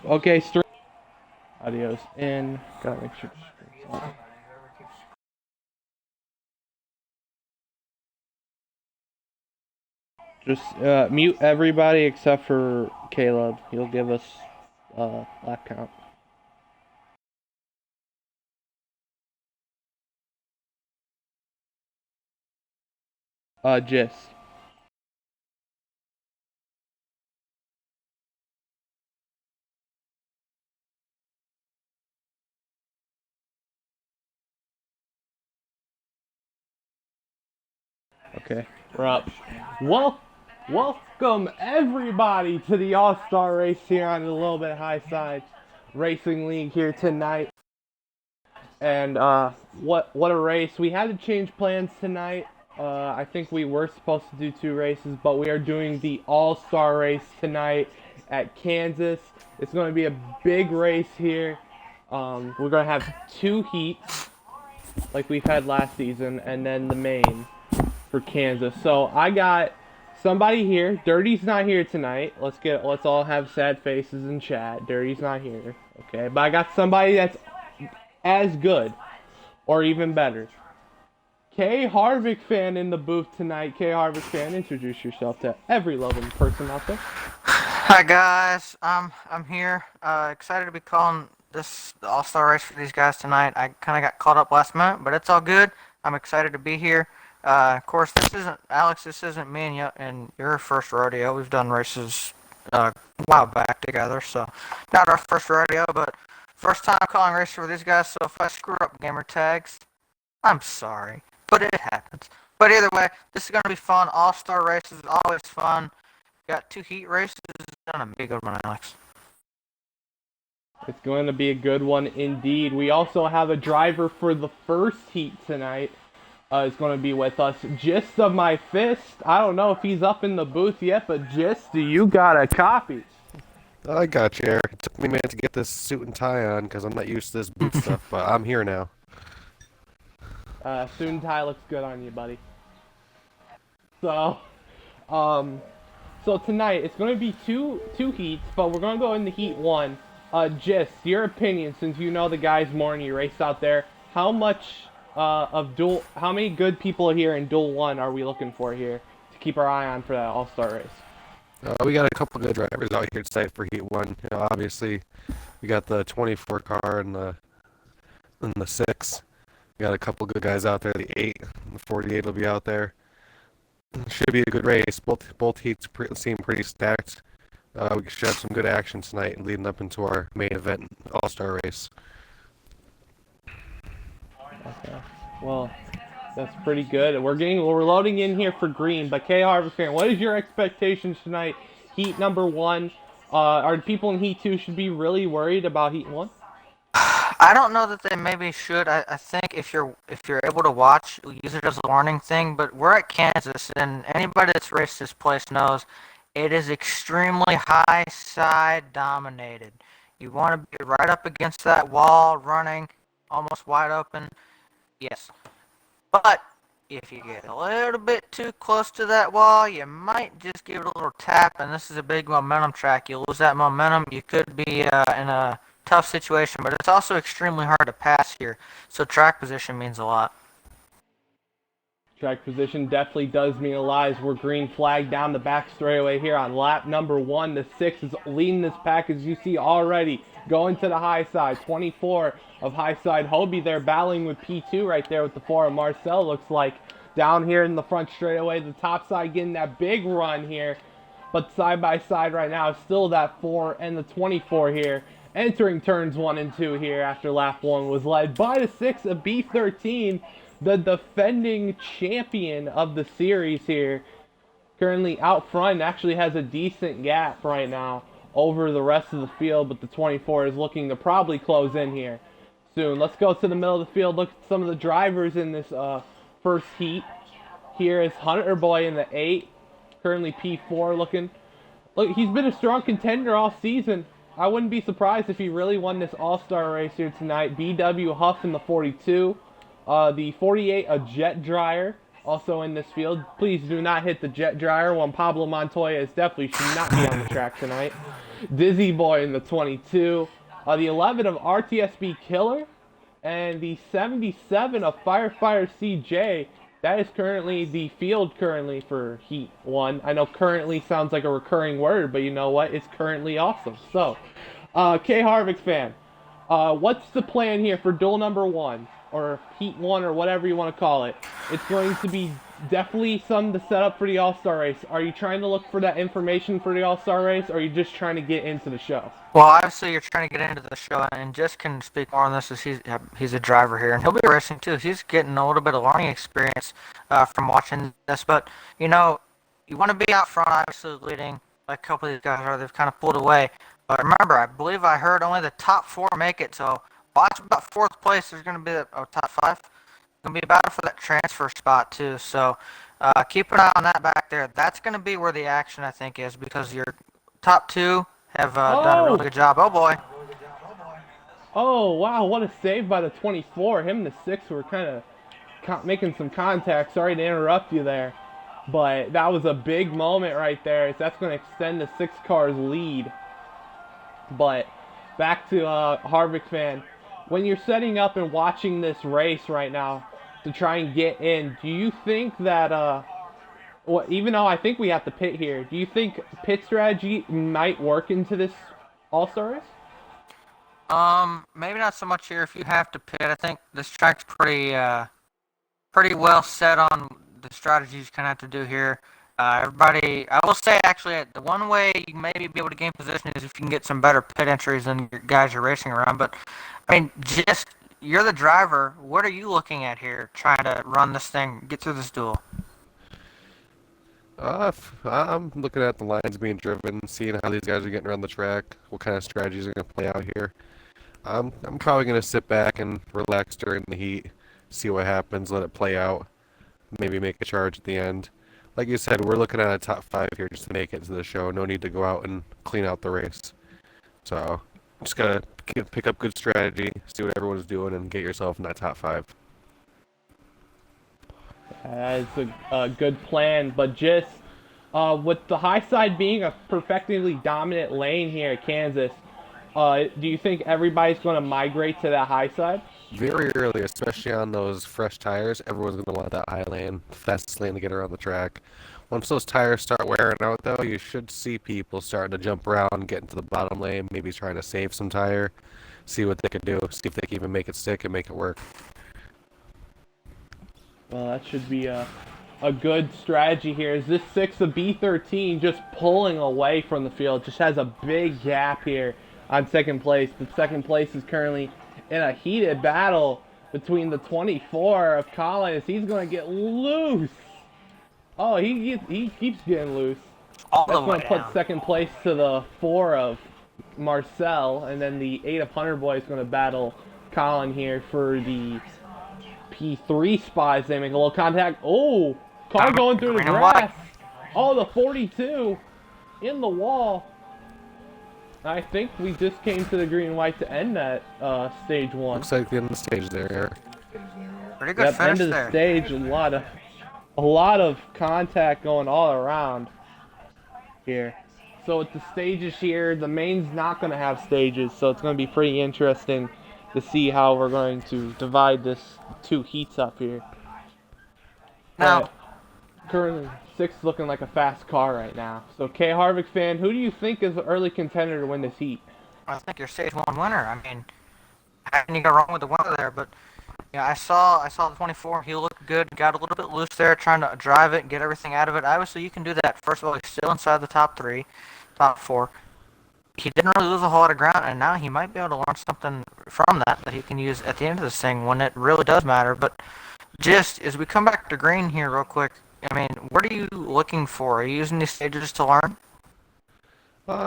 Okay, straight. Audio's in. Gotta make sure. Just mute everybody except for Caleb. He'll give us lap count. Gist. Okay, we're up. Welcome everybody to the All-Star race here on the Little Bit High Side Racing League here tonight. And what a race. We had to change plans tonight. I think we were supposed to do 2 races, but we are doing the All-Star race tonight at Kansas. It's going to be a big race here. We're going to have 2 heats like we've had last season, and then the main for Kansas. So I got somebody here. Dirty's not here tonight. Let's all have sad faces in chat. Dirty's not here. Okay, but I got somebody that's as good or even better. K Harvick fan in the booth tonight. K Harvick fan, introduce yourself to every loving person out there. Hi guys, I'm here. Excited to be calling this the All-Star race for these guys tonight. I kind of got caught up last minute, but it's all good. I'm excited to be here. Of course, this isn't me and your first rodeo. We've done races a while back together, so not our first rodeo, but first time calling races for these guys. So if I screw up gamer tags, I'm sorry, but it happens. But either way, this is gonna be fun. All-Star races is always fun. Got 2 heat races. It's gonna be a good one, Alex. It's going to be a good one indeed. We also have a driver for the first heat tonight. Is going to be with us. Gist of my fist. I don't know if he's up in the booth yet, but Gist, do you got a copy? I got you, Eric. It took me a minute to get this suit and tie on because I'm not used to this boot stuff, but I'm here now. Suit and tie looks good on you, buddy. So tonight it's going to be two heats, but we're going to go into heat 1. Gist, your opinion, since you know the guys more and you race out there, how many good people here in Duel 1 are we looking for here to keep our eye on for that All-Star race? We got a couple good drivers out here tonight for Heat 1. Obviously, we got the 24 car and the 6. We got a couple good guys out there. The 8 and the 48 will be out there. Should be a good race. Both heats seem pretty stacked. We should have some good action tonight leading up into our main event All-Star race. Okay. Well, that's pretty good. We're loading in here for green, but K Harvick fan, what is your expectations tonight? Heat number 1. Are people in Heat 2 should be really worried about Heat 1? I don't know that they maybe should. I think if you're able to watch, use it as a warning thing. But we're at Kansas, and anybody that's raced this place knows it is extremely high side dominated. You want to be right up against that wall, running almost wide open. Yes. But if you get a little bit too close to that wall, you might just give it a little tap, and this is a big momentum track. You lose that momentum, you could be in a tough situation, but it's also extremely hard to pass here, so track position means a lot. Track position definitely does mean a lot as we're green flag down the back straightaway here on lap number 1. The 6 is leading this pack, as you see already, going to the high side. 24 of high side Hobie there battling with P2 right there with the 4 of Marcel, looks like. Down here in the front straightaway, the top side getting that big run here. But side by side right now, still that 4 and the 24 here. Entering turns 1 and 2 here after lap 1 was led by the 6 of B13. The defending champion of the series here, currently out front, actually has a decent gap right now over the rest of the field, but the 24 is looking to probably close in here soon. Let's go to the middle of the field, look at some of the drivers in this first heat. Here is Hunter Boy in the 8, currently P4 looking. Look, he's been a strong contender all season. I wouldn't be surprised if he really won this All-Star race here tonight. BW Huff in the 42. The 48, a Jet Dryer, also in this field. Please do not hit the jet dryer. Juan Pablo Montoya definitely should not be on the track tonight. Dizzy Boy in the 22. The 11 of RTSB Killer. And the 77 of Firefighter CJ. That is currently the field currently for Heat 1. I know currently sounds like a recurring word, but you know what? It's currently awesome. So, K Harvick fan, what's the plan here for duel number 1? Or Heat 1 or whatever you want to call it. It's going to be definitely some to set up for the All-Star race. Are you trying to look for that information for the All-Star race, or are you just trying to get into the show? Well, obviously you're trying to get into the show, and Just can speak more on this as he's a driver here, and he'll be racing too. He's getting a little bit of learning experience from watching this. But you know, you want to be out front, obviously leading. Like a couple of these guys are, they've kind of pulled away. But remember, I believe I heard only the top 4 make it. So watch about 4th place. There's going to be a top 5. Going to be a battle for that transfer spot too. So keep an eye on that back there. That's going to be where the action I think is, because your top 2 have done a really good job. Oh boy. Oh, wow, what a save by the 24. Him and the 6 were kind of making some contact. Sorry to interrupt you there. But that was a big moment right there. That's going to extend the 6 car's lead. But back to Harvick fan. When you're setting up and watching this race right now to try and get in, do you think that, well, even though I think we have to pit here, do you think pit strategy might work into this All-Star race? Maybe not so much here if you have to pit. I think this track's pretty well set on the strategies you kind of have to do here. Everybody, I will say actually, the one way you can maybe be able to gain position is if you can get some better pit entries than your guys you're racing around. But I mean, just you're the driver. What are you looking at here, trying to run this thing, get through this duel? I'm looking at the lines being driven, seeing how these guys are getting around the track, what kind of strategies are going to play out here. I'm probably going to sit back and relax during the heat, see what happens, let it play out, maybe make a charge at the end. Like you said, we're looking at a top 5 here just to make it to the show. No need to go out and clean out the race. So, just gotta pick up good strategy, see what everyone's doing, and get yourself in that top 5. That's a good plan, but just with the high side being a perfectly dominant lane here at Kansas, do you think everybody's going to migrate to that high side? Very early, especially on those fresh tires, everyone's going to want that high lane, the fastest lane to get around the track. Once those tires start wearing out, though, you should see people starting to jump around, get into the bottom lane, maybe trying to save some tire, see what they can do, see if they can even make it stick and make it work. Well, that should be a good strategy here. Is this 6 of B13 just pulling away from the field? Just has a big gap here on second place. The second place is currently in a heated battle between the 24 of Collins. He's going to get loose. Oh, he keeps getting loose. All That's the going way to put down. second place to the 4 of Marcel, and then the 8 of Hunter Boy is going to battle Colin here for the P3 spot as they make a little contact. Oh, car going through the Green and white. grass. Oh, the 42 in the wall. I think we just came to the green and white to end that stage 1. Looks like the end of the stage there, Eric. Pretty good Yep, finish end of the there. stage. A lot of contact going all around here. So with the stages here, the main's not going to have stages, so it's going to be pretty interesting to see how we're going to divide this 2 heats up here. Now, Currently, 6 is looking like a fast car right now. So, K Harvick fan, who do you think is the early contender to win this heat? I think you're stage 1 winner. I mean, how can you go wrong with the winner there? But yeah, I saw the 24. He looked good. Got a little bit loose there, trying to drive it and get everything out of it. Obviously, you can do that. First of all, he's still inside the top 3, top 4. He didn't really lose a whole lot of ground, and now he might be able to learn something from that he can use at the end of this thing when it really does matter. But just as we come back to green here real quick, I mean, what are you looking for? Are you using these stages to learn?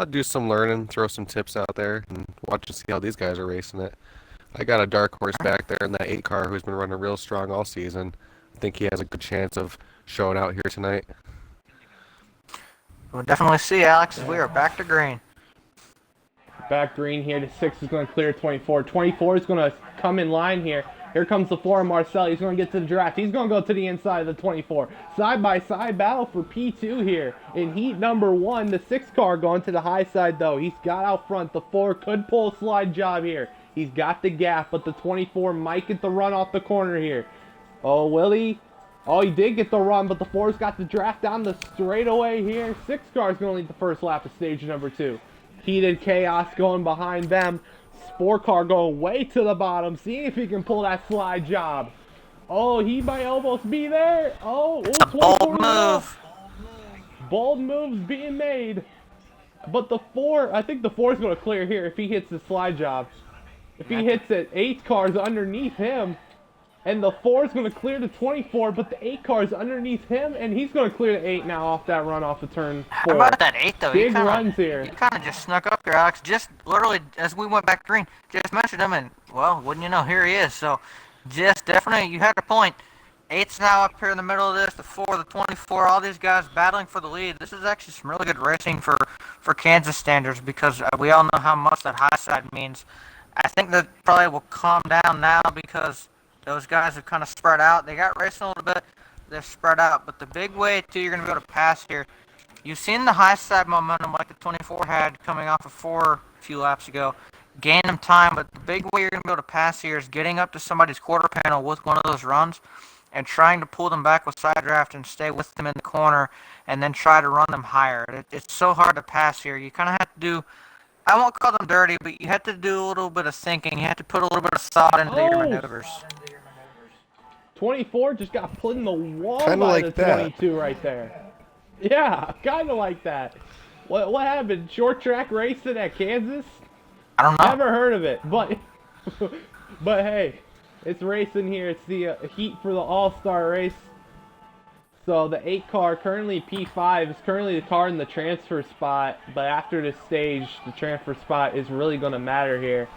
Do some learning, throw some tips out there, and watch and see how these guys are racing it. I got a dark horse back there in that 8 car who's been running real strong all season. I think he has a good chance of showing out here tonight. We'll definitely see, Alex, as we are back to green. Back green here. The 6 is going to clear 24. 24 is going to come in line here. Here comes the 4 Marcel. He's going to get to the draft. He's going to go to the inside of the 24. Side-by-side battle for P2 here. In heat number 1, the 6 car going to the high side, though. He's got out front. The 4 could pull a slide job here. He's got the gap, but the 24 might get the run off the corner here. Oh, will he? Oh, he did get the run, but the 4's got the draft down the straightaway here. 6 car's going to lead the first lap of stage number 2. Heated chaos going behind them. 4 car going way to the bottom, seeing if he can pull that slide job. Oh, he might almost be there. Oh, It's a bold move. Bold moves being made. But the 4, I think the 4's going to clear here if he hits the slide job. If he hits it, 8 car's underneath him. And the 4's going to clear the 24, but the 8 car's underneath him, and he's going to clear the 8 now off that run off the turn 4. How about that 8, though? Big runs here. You kind of just snuck up here, Alex. Just literally, as we went back green, just mentioned him, and, well, wouldn't you know, here he is. So, just definitely, you had a point. 8's now up here in the middle of this, the 4, the 24, all these guys battling for the lead. This is actually some really good racing for Kansas standards, because we all know how much that high side means. I think that probably will calm down now because those guys have kind of spread out. They got racing a little bit. They're spread out. But the big way, too, you're going to be able to pass here. You've seen the high side momentum like the 24 had coming off of 4 a few laps ago. Gain them time. But the big way you're going to be able to pass here is getting up to somebody's quarter panel with one of those runs and trying to pull them back with side draft and stay with them in the corner and then try to run them higher. It's so hard to pass here. You kind of have to do, I won't call them dirty, but you have to do a little bit of thinking. You have to put a little bit of thought into your maneuvers. 24 just got put in the wall Kinda by like the 22 right there. Yeah, kind of like that. What happened? Short track racing at Kansas? I don't know. Never heard of it, but but hey, it's racing here. It's the heat for the All-Star race. So the 8 car, currently P5, is currently the car in the transfer spot, but after this stage, the transfer spot is really going to matter here.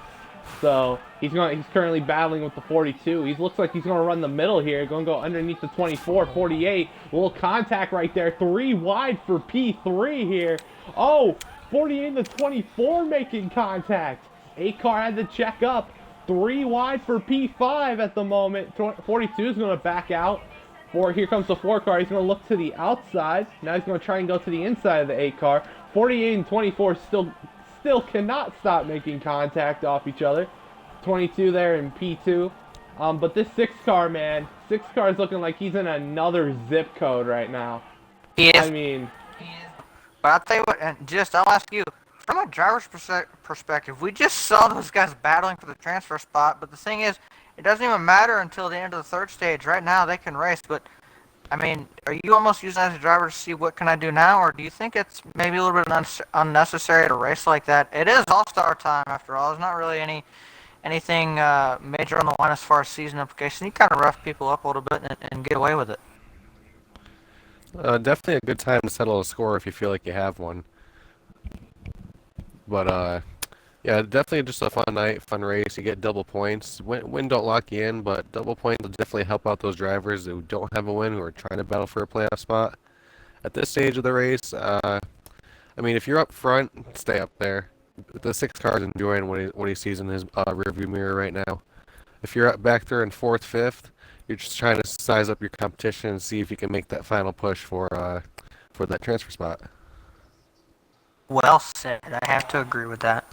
So he's currently battling with the 42. He looks like he's going to run the middle here, going to go underneath the 24, 48. A little contact right there. 3 wide for P3 here. Oh, 48 and the 24 making contact. 8 car had to check up. 3 wide for P5 at the moment. 42 is going to back out. Here comes the 4 car. He's going to look to the outside. Now he's going to try and go to the inside of the 8 car. 48 and 24 still cannot stop making contact off each other. 22 there in P2. But this 6 car, man, 6 car is looking like he's in another zip code right now. He is. I mean, but I'll tell you what, and just I'll ask you, from a driver's perspective, we just saw those guys battling for the transfer spot, but the thing is, it doesn't even matter until the end of the 3rd stage. Right now, they can race, but, I mean, are you almost using that as a driver to see what can I do now, or do you think it's maybe a little bit unnecessary to race like that? It is All-Star time, after all. There's not really anything major on the line as far as season implications. You kind of rough people up a little bit and get away with it. Definitely a good time to settle a score if you feel like you have one. But, yeah, definitely just a fun night, fun race. You get double points. Win don't lock you in, but double points will definitely help out those drivers who don't have a win, who are trying to battle for a playoff spot. At this stage of the race, I mean, if you're up front, stay up there. The 6 car's enjoying what he sees in his rearview mirror right now. If you're up back there in 4th, 5th, you're just trying to size up your competition and see if you can make that final push for that transfer spot. Well said. I have to agree with that.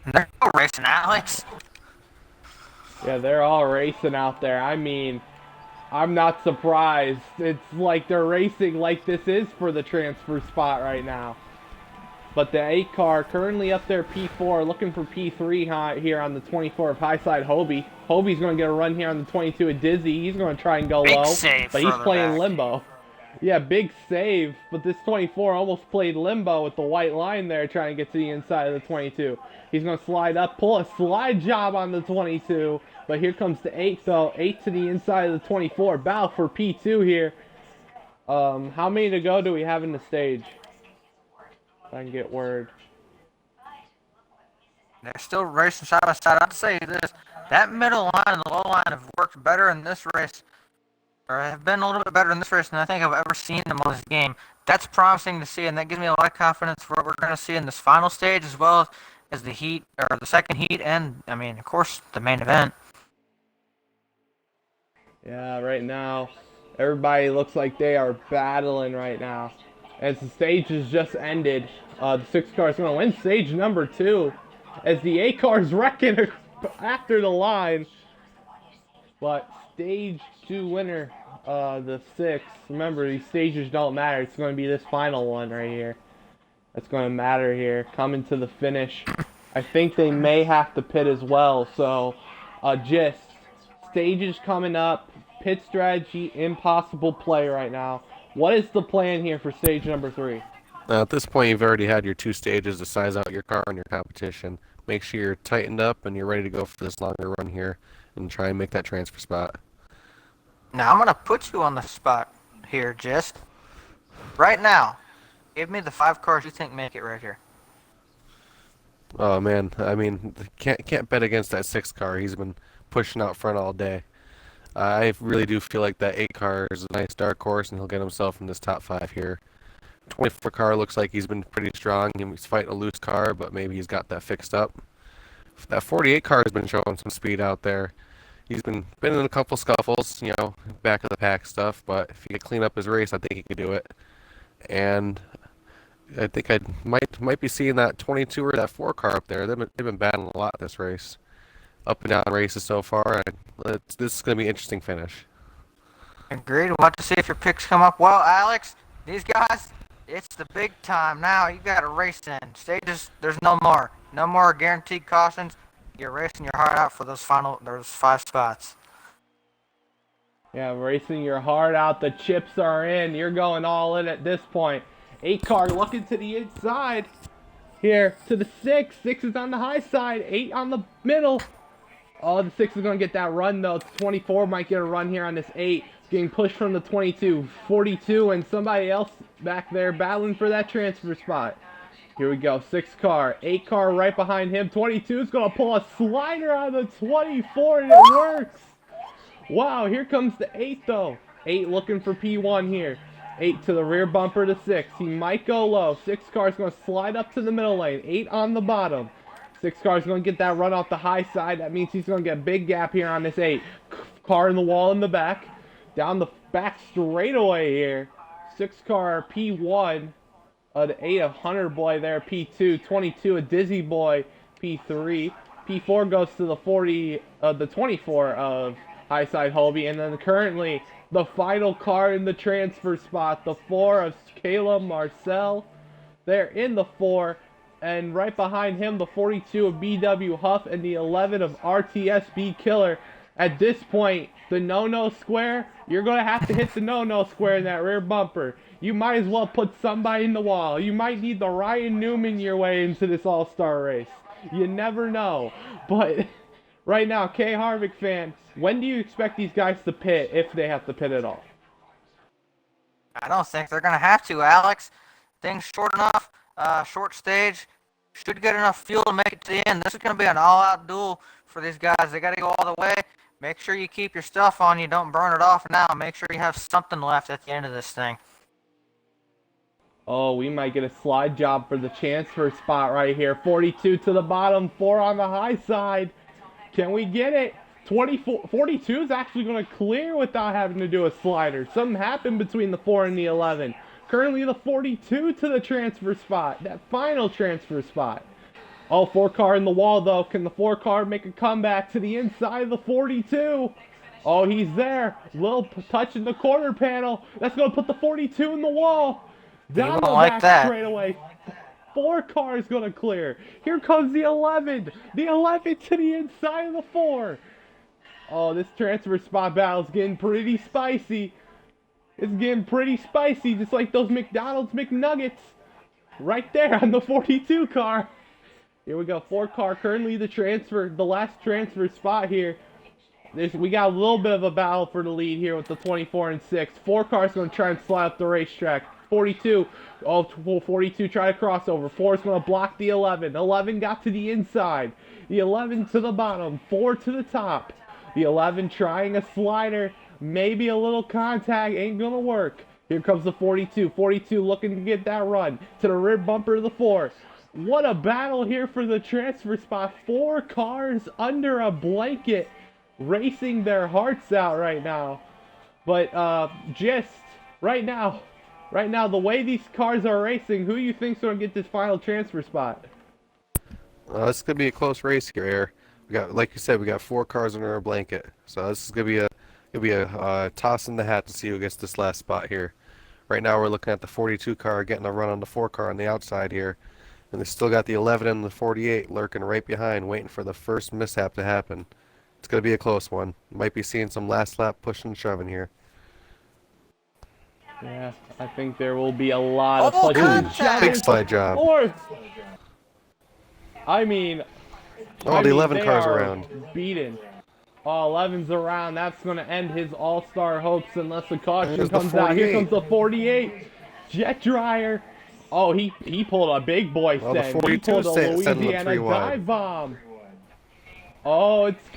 They're all racing, Alex. yeah, they're all racing out there. I mean, I'm not surprised. It's like they're racing like this is for the transfer spot right now. But the 8 car currently up there, P4, looking for P3 here on the 24 of Highside Hobie. Hobie's going to get a run here on the 22 of Dizzy. He's going to try and go Big low, save but he's further playing back. limbo. Yeah, big save, but this 24 almost played limbo with the white line there trying to get to the inside of the 22. He's going to slide up, pull a slide job on the 22, but here comes the 8 though. 8 to the inside of the 24. Battle for P2 here. How many to go do we have in the stage? If I can get word. They're still racing side by side. I'll say this, that middle line and the low line have worked better in this race, or have been a little bit better in this race than I think I've ever seen them on this game. That's promising to see, and that gives me a lot of confidence for what we're going to see in this final stage, as well as the heat, or the second heat, and, I mean, of course, the main event. Yeah, right now, everybody looks like they are battling right now. As the stage has just ended, the 6 car is going to win stage number 2. As the 8 car is wrecking after the line. But stage 2 winner, the 6. Remember, these stages don't matter. It's going to be this final one right here. That's going to matter here. Coming to the finish. I think they may have to pit as well. So, just stages coming up. Pit strategy, impossible play right now. What is the plan here for stage number 3? Now, at this point, you've already had your 2 stages to size out your car and your competition. Make sure you're tightened up and you're ready to go for this longer run here and try and make that transfer spot. Now I'm gonna put you on the spot here, just right now. Give me the 5 cars you think make it right here. Oh man, I mean, can't bet against that 6 car. He's been pushing out front all day. I really do feel like that 8 car is a nice dark horse, and he'll get himself in this top 5 here. 24 car looks like he's been pretty strong. He's fighting a loose car, but maybe he's got that fixed up. That 48 car has been showing some speed out there. He's been in a couple scuffles, back of the pack stuff, but if he could clean up his race, I think he could do it. And I think I might be seeing that 22 or that 4 car up there. They've been battling a lot this race. Up and down races so far. This is going to be an interesting finish. Agreed. We'll have to see if your picks come up. Well, Alex, these guys, it's the big time now. You got to race in. Stages, there's no more. No more guaranteed cautions. You're racing your heart out for those 5 spots. Yeah, racing your heart out. The chips are in. You're going all in at this point. 8 car looking to the inside. Here to the 6. 6 is on the high side. 8 on the middle. Oh, the 6 is going to get that run, though. 24 might get a run here on this 8. Getting pushed from the 22. 42 and somebody else back there battling for that transfer spot. Here we go. 6 car. 8 car right behind him. 22 is going to pull a slider on the 24, and it works. Wow, here comes the 8, though. 8 looking for P1 here. 8 to the rear bumper to 6. He might go low. 6 car is going to slide up to the middle lane. 8 on the bottom. 6 car is going to get that run off the high side. That means he's going to get a big gap here on this 8. Car in the wall in the back. Down the back straightaway here. 6 car P1. The 8 of Hunter Boy there, P2. 22 a Dizzy Boy, P3. P4 goes to the 24 of Highside Hobie. And then currently the final car in the transfer spot, the 4 of Caleb Marcel. They're in the 4. And right behind him, the 42 of BW Huff and the 11 of RTSB Killer. At this point, the no-no square, you're going to have to hit the no-no square in that rear bumper. You might as well put somebody in the wall. You might need the Ryan Newman your way into this all-star race. You never know. But right now, K. Harvick fan, when do you expect these guys to pit, if they have to pit at all? I don't think they're going to have to, Alex. Things short enough, short stage, should get enough fuel to make it to the end. This is going to be an all-out duel for these guys. They got to go all the way. Make sure you keep your stuff on you. Don't burn it off now. Make sure you have something left at the end of this thing. Oh, we might get a slide job for the transfer spot right here. 42 to the bottom, 4 on the high side. Can we get it? 42 is actually going to clear without having to do a slider. Something happened between the 4 and the 11. Currently the 42 to the transfer spot. That final transfer spot. Oh, 4 car in the wall, though. Can the 4 car make a comeback to the inside of the 42? Oh, he's there. Little touch in the corner panel. That's going to put the 42 in the wall. Down the back straightaway. 4 cars going to clear. Here comes the 11. The 11 to the inside of the 4. Oh, this transfer spot battle is getting pretty spicy. It's getting pretty spicy, just like those McDonald's McNuggets. Right there on the 42 car. Here we go, 4 car, currently the last transfer spot here. We got a little bit of a battle for the lead here with the 24 and 6. 4 cars going to try and slide up the racetrack. 42, 42 try to crossover. 4 is going to block the 11. 11 got to the inside. The 11 to the bottom, 4 to the top. The 11 trying a slider. Maybe a little contact, ain't going to work. Here comes the 42. 42 looking to get that run to the rear bumper of the 4. What a battle here for the transfer spot. 4 cars under a blanket. racing their hearts out right now. But just right now, the way these cars are racing, who you think's gonna get this final transfer spot? This is gonna be a close race here, Air. We got, like you said, we got 4 cars under our blanket, so this is gonna be a toss in the hat to see who gets this last spot here. Right now, we're looking at the 42 car getting a run on the 4 car on the outside here, and they still got the 11 and the 48 lurking right behind, waiting for the first mishap to happen. It's gonna be a close one. Might be seeing some last lap pushing and shoving here. Yeah, I think there will be a lot of Oh, touches and contact! Big shoves. slide job. Or, I mean, Oh, the 11 they car's are around. beaten. Oh, 11's around. That's going to end his all-star hopes unless a caution There's the comes out. Here 48. comes the 48. Jet Dryer. Oh, he pulled a big boy Well, the send. He 42 pulled a sending the Louisiana 3 wide. dive bomb. Oh, it's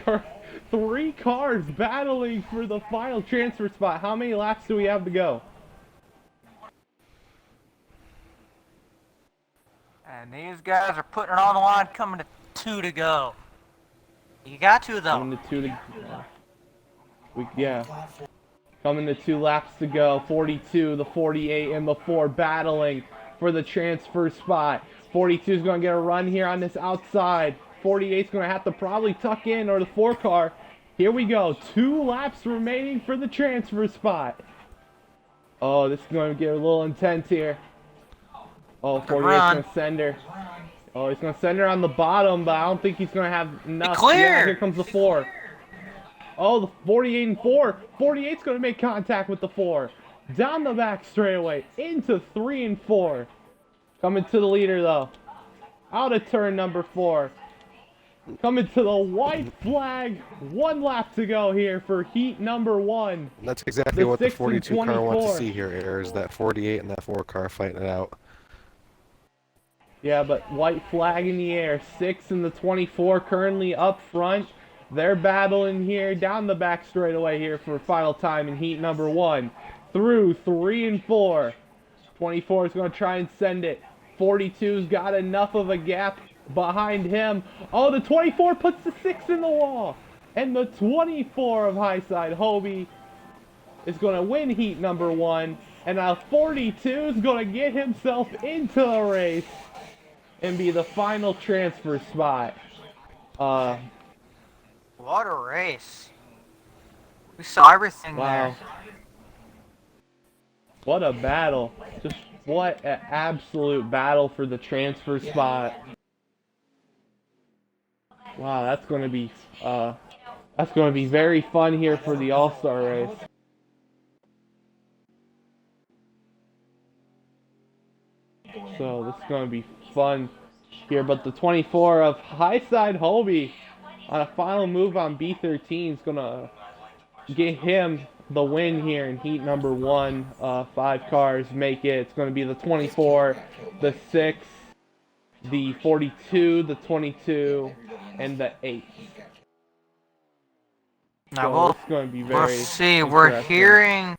3 cars battling for the final transfer spot. How many laps do we have to go? And these guys are putting it on the line, coming to 2 to go. You got to, though. Coming to 2 to yeah. Coming to 2 laps to go. 42, the 48, and the 4 battling for the transfer spot. 42 is going to get a run here on this outside. 48 is going to have to probably tuck in, or the 4 car. Here we go. 2 laps remaining for the transfer spot. Oh, this is going to get a little intense here. Oh, 48 is going to send her. Oh, he's going to send her on the bottom, but I don't think he's going to have enough. Clear! Yeah, here comes the 4. Oh, the 48 and 4. 48's going to make contact with the 4. Down the back straightaway, into 3 and 4. Coming to the leader, though. Out of turn number 4. Coming to the white flag. 1 lap to go here for heat number 1. That's exactly what the 6 and 42 car wants to 24. see here, Air, is that 48 and that 4 car fighting it out. Yeah, but white flag in the air. 6 and the 24 currently up front. They're battling here down the back straightaway here for final time in heat number 1. Through 3 and 4. 24 is going to try and send it. 42's got enough of a gap behind him. Oh, the 24 puts the 6 in the wall. And the 24 of Highside Hobie is going to win heat number 1. And now 42 is going to get himself into the race and be the final transfer spot. What a race. We saw everything Wow. there. What a battle. Just what an absolute battle for the transfer spot. Wow, that's going to be very fun here for the All-Star race. So this is going to be fun here, but the 24 of Highside Hobie on a final move on B13 is going to get him the win here in heat number 1. 5 cars make it. It's going to be the 24, the 6, the 42, the 22, and the 8. Now So it's going to be very we'll see. We're interesting. hearing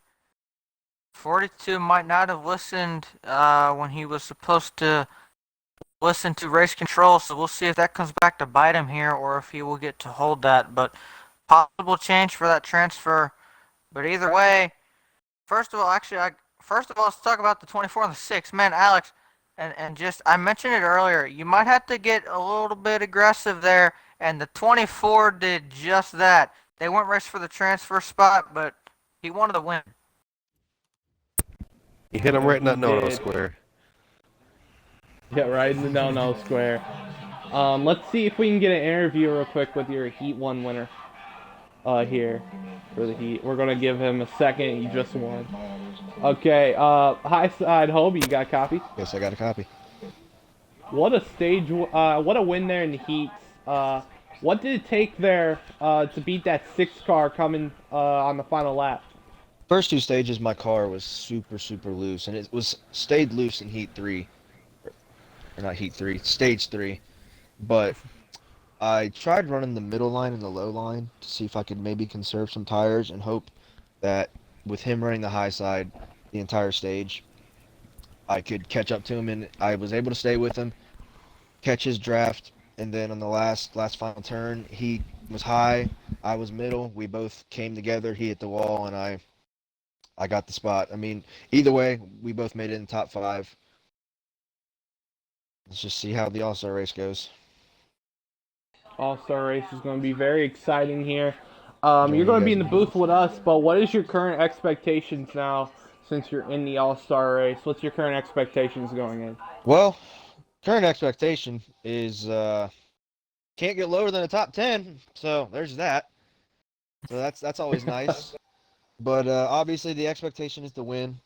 42 might not have listened when he was supposed to listen to race control, so we'll see if that comes back to bite him here or if he will get to hold that. But possible change for that transfer. But either way, first of all, let's talk about the 24 and the 6. Man, Alex, and just, I mentioned it earlier, you might have to get a little bit aggressive there, and the 24 did just that. They weren't racing for the transfer spot, but he wanted to win. You hit him right in that He no-no did. square. Yeah, right in the no-no square. Let's see if we can get an interview real quick with your Heat 1 winner here for the Heat. We're going to give him a second. He just won. Okay, Highside Hobie, you got a copy? Yes, I got a copy. What a stage, what a win there in the Heats. What did it take there to beat that 6 car coming on the final lap? First 2 stages, my car was super loose, and it stayed loose in heat 3, or not heat 3, stage 3. But I tried running the middle line and the low line to see if I could maybe conserve some tires and hope that with him running the high side the entire stage, I could catch up to him, and I was able to stay with him, catch his draft, and then on the last final turn, he was high. I was middle. We both came together. He hit the wall, and I got the spot. I mean, either way, we both made it in the top 5. Let's just see how the All-Star race goes. All-Star race is going to be very exciting here. Join You're you going to be guys in the in booth with us, but what is your current expectations now since you're in the All-Star race? What's your current expectations going in? Well, current expectation is can't get lower than a top 10, so there's that. So that's always nice. But obviously the expectation is to win.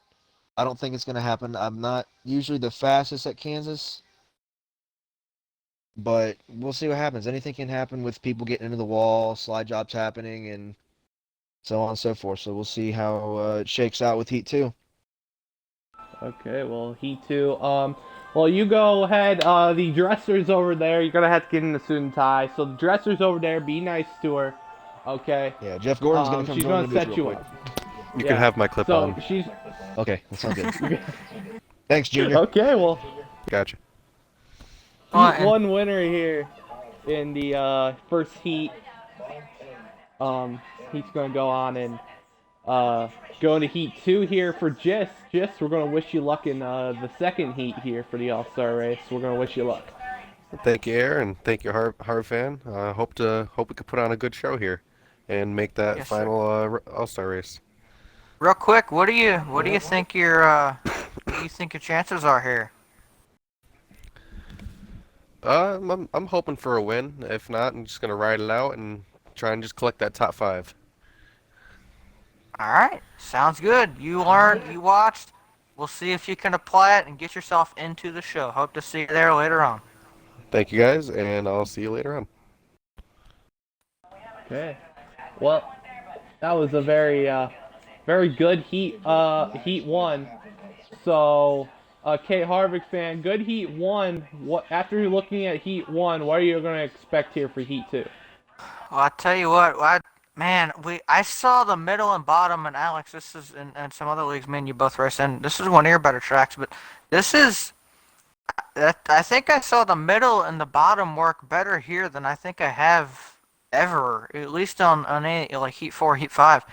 I don't think it's going to happen. I'm not usually the fastest at Kansas, but we'll see what happens. Anything can happen with people getting into the wall, slide jobs happening, and so on and so forth. So we'll see how it shakes out with Heat 2. Okay, well, Heat 2. Well, you go ahead. The dresser's over there. You're going to have to get in the suit and tie. So the dresser's over there. Be nice to her. Okay. Yeah, Jeff Gordon's going to come She's join going the to booth set real you quick. up. You Yeah. can have my clip So on. she's. Okay, that sounds good. Thanks, Junior. Okay, well, Gotcha. Heat 1 winner here in the first heat. He's going to go on and go into Heat 2 here for Gis. Gis, we're going to wish you luck in the second heat here for the All-Star race. We're going to wish you luck. Thank you, Air, and thank you, Harv fan. Hope we could put on a good show here, and make that Yes, sir. final All-Star race. Real quick, what do you think your chances are here? I'm hoping for a win. If not, I'm just gonna ride it out and try and just collect that top 5. All right, sounds good. You learned, you watched. We'll see if you can apply it and get yourself into the show. Hope to see you there later on. Thank you guys, and I'll see you later on. Okay. Well, that was a very good heat 1. So, Kate Harvick fan, good heat 1. What after looking at heat 1, what are you going to expect here for heat 2? Well, I tell you what, I saw the middle and bottom, and Alex, this is and some other leagues, me and you both race in. This is one of your better tracks, but this is I think I saw the middle and the bottom work better here than I think I have ever, at least on any like Heat 4, Heat 5.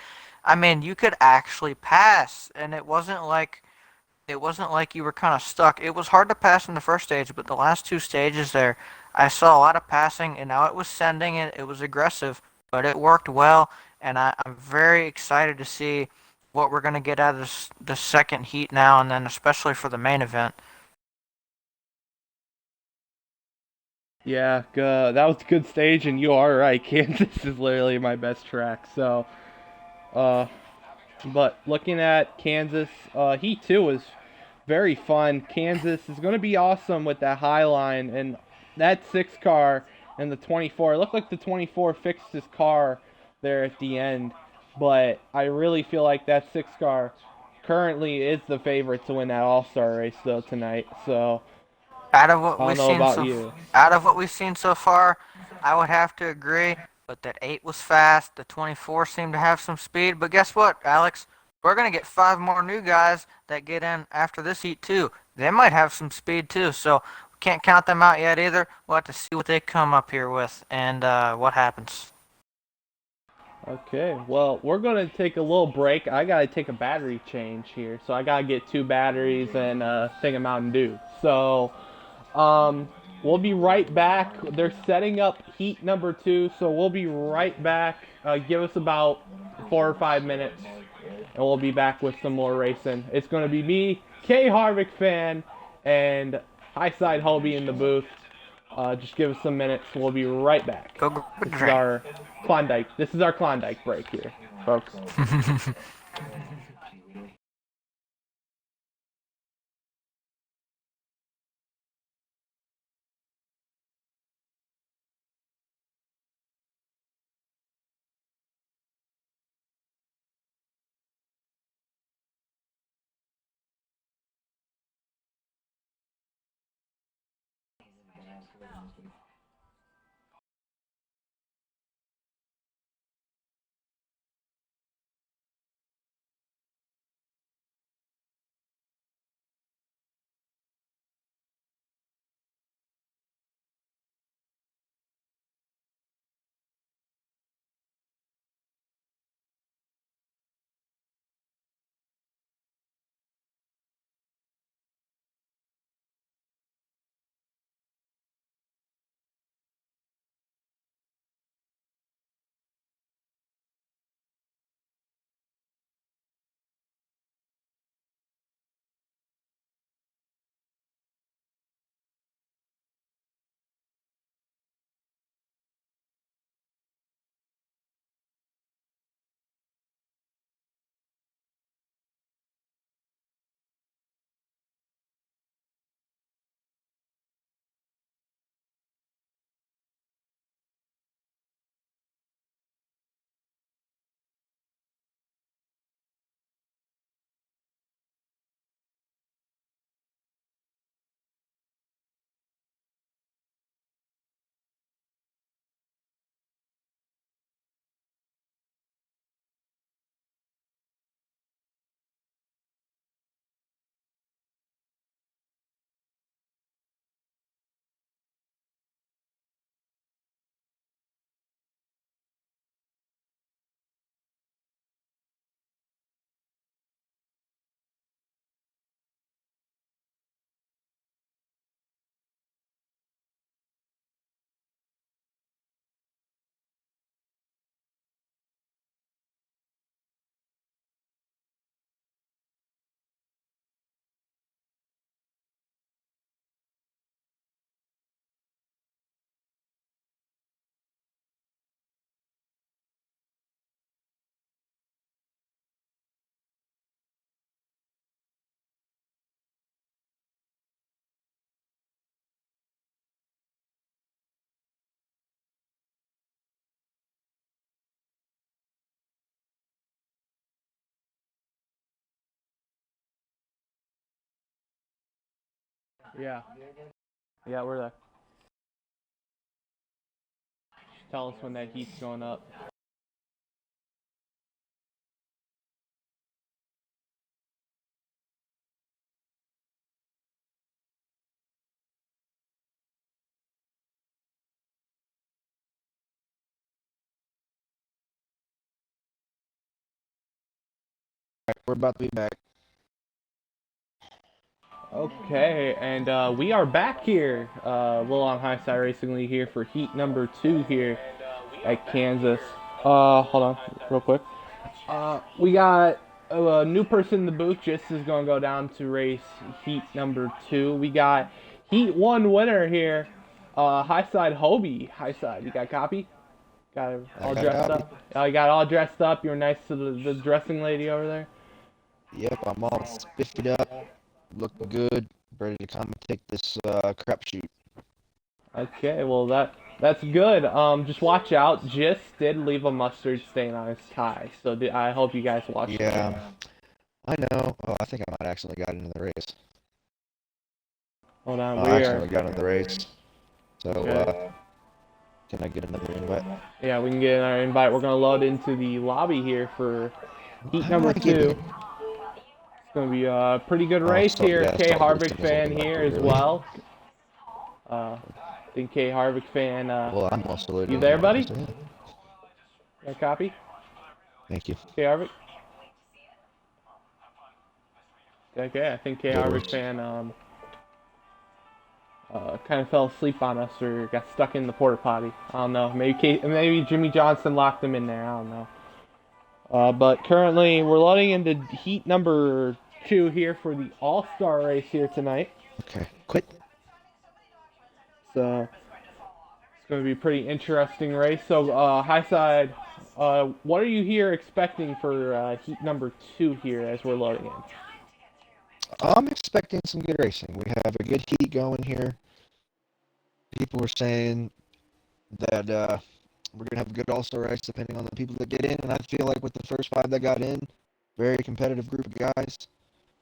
I mean, you could actually pass, and it wasn't like you were kind of stuck. It was hard to pass in the first stage, but the last 2 stages there, I saw a lot of passing, and now it was sending it. It was aggressive, but it worked well, and I'm very excited to see what we're gonna get out of the second heat now, and then especially for the main event. Yeah, that was a good stage, and you are right. Kansas is literally my best track. So, but looking at Kansas, Heat 2 was very fun. Kansas is going to be awesome with that high line and that 6 car and the 24. It looked like the 24 fixed his car there at the end, but I really feel like that 6 car currently is the favorite to win that All-Star race though tonight. So Out of what I don't we've know seen about you. out of what we've seen so far, I would have to agree. But that 8 was fast. The 24 seemed to have some speed. But guess what, Alex? We're gonna get 5 more new guys that get in after this heat too. They might have some speed too. So we can't count them out yet either. We'll have to see what they come up here with and what happens. Okay, well, we're going to take a little break. I got to take a battery change here. So I got to get 2 batteries and a thing of Mountain Dew. So, we'll be right back. They're setting up heat number 2, so we'll be right back. Give us about 4 or 5 minutes, and we'll be back with some more racing. It's going to be me, K Harvick fan, and Highside Hobie in the booth. Just give us some minutes. We'll be right back. Go grab a This is drink. our Klondike. This is our Klondike break here, folks. Yeah. Yeah, we're there. Just tell us when that heat's going up. We're about to be back. Okay, and we are back here, Little on High Side Racing League here for heat number 2 here at Kansas. Hold on, real quick. We got a new person in the booth. Just is going to go down to race heat number 2. We got heat 1 winner here, High Side Hobie. High Side, you got a copy? Got it all dressed up? Oh, you got all dressed up. You were nice to the dressing lady over there? Yep, I'm all spiffed up, looking good, ready to commentate this crapshoot. Okay, well that's good. Just watch out. Just did leave a mustard stain on his tie, so I hope you guys watch. Yeah, I know. Oh, I think I might accidentally got into the race. Hold on, I accidentally got into the race. So, Okay. can I get another invite? Yeah, we can get our invite. We're gonna load into the lobby here for heat number 2. It's gonna be a pretty good race here. K Harvick fan here as well. I think K Harvick fan. Well, I'm also loaded. You there, buddy? Got a copy? Thank you. K Harvick. Okay, I think K Harvick fan kind of fell asleep on us or got stuck in the porta potty. I don't know. Maybe Jimmy Johnson locked him in there. I don't know. But currently we're loading into heat number 2 here for the All-Star race here tonight. Okay, quit. So it's going to be a pretty interesting race. So High Side, what are you here expecting for heat number 2 here as we're loading in? I'm expecting some good racing. We have a good heat going here. People were saying that we're going to have a good all-star race depending on the people that get in, and I feel like with the first 5 that got in, very competitive group of guys.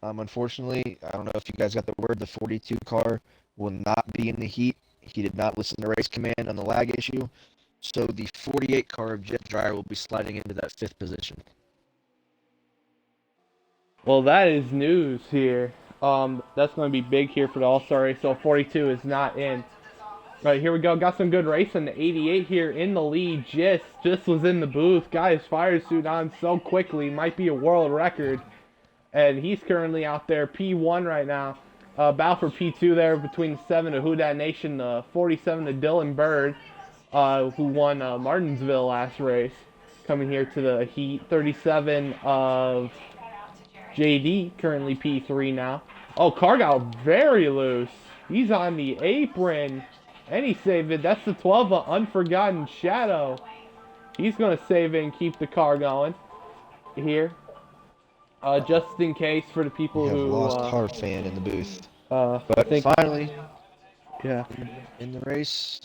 Unfortunately, I don't know if you guys got the word, the 42 car will not be in the heat. He did not listen to race command on the lag issue, so the 48 car of Jet Dryer will be sliding into that 5th position. Well, that is news here. That's going to be big here for the All-Star race. So 42 is not in. Right, here we go. Got some good racing. The 88 here in the lead. Just was in the booth. Got his fire suit on so quickly. Might be a world record. And he's currently out there P1 right now. Battle for P2 there between the 7 of Who Dat Nation, the 47 of Dylan Bird, who won Martinsville last race. Coming here to the heat. 37 of JD, currently P3 now. Oh, car got very loose. He's on the apron. And he saved it. That's the 12 of Unforgotten Shadow. He's going to save it and keep the car going here. Just in case for the people who... lost car fan in the booth. But finally, yeah, in the race.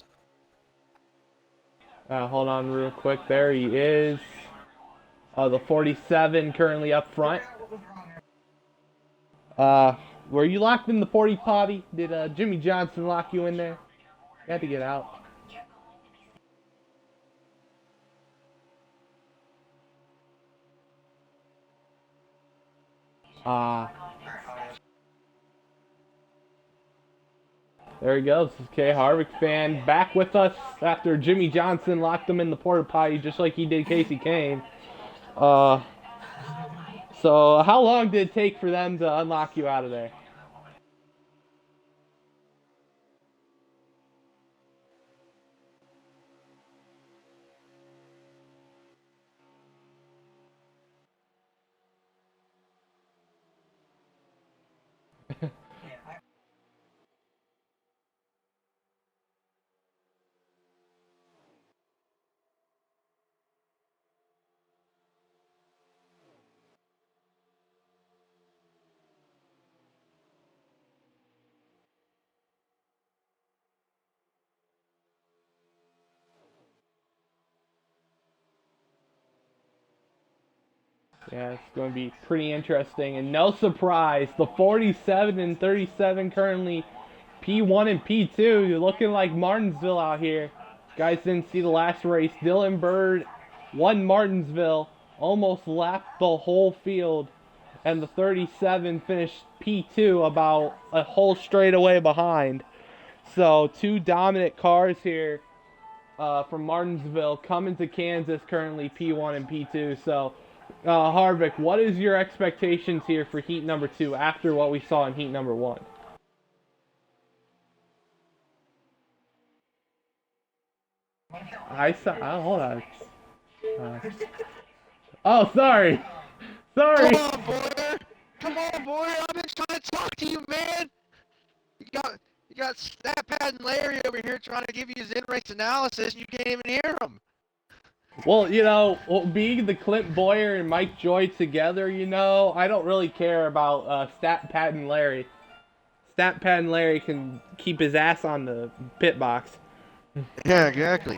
hold on real quick. There he is. The 47 currently up front. Were you locked in the porta potty? Did Jimmy Johnson lock you in there? You had to get out. There he goes. This is K Harvick fan back with us after Jimmy Johnson locked him in the porta potty just like he did Casey Kane. So how long did it take for them to unlock you out of there? Yeah, it's going to be pretty interesting. And no surprise, the 47 and 37 currently P1 and P2, you're looking like Martinsville out here. Guys didn't see the last race. Dylan Bird won Martinsville, almost lapped the whole field, and the 37 finished P2 about a whole straightaway behind. So 2 dominant cars here from Martinsville coming to Kansas, currently P1 and P2. So Harvick, what is your expectations here for heat number 2 after what we saw in heat number 1? I saw. Oh, hold on. Oh, sorry. Sorry. Come on, boy. Come on, boy. I've been trying to talk to you, man. You got Stat Pad and Larry over here trying to give you his in-race analysis, and you can't even hear him. Well, being the Clint Boyer and Mike Joy together, I don't really care about Stat Pat and Larry. Stat Pat and Larry can keep his ass on the pit box. Yeah, exactly.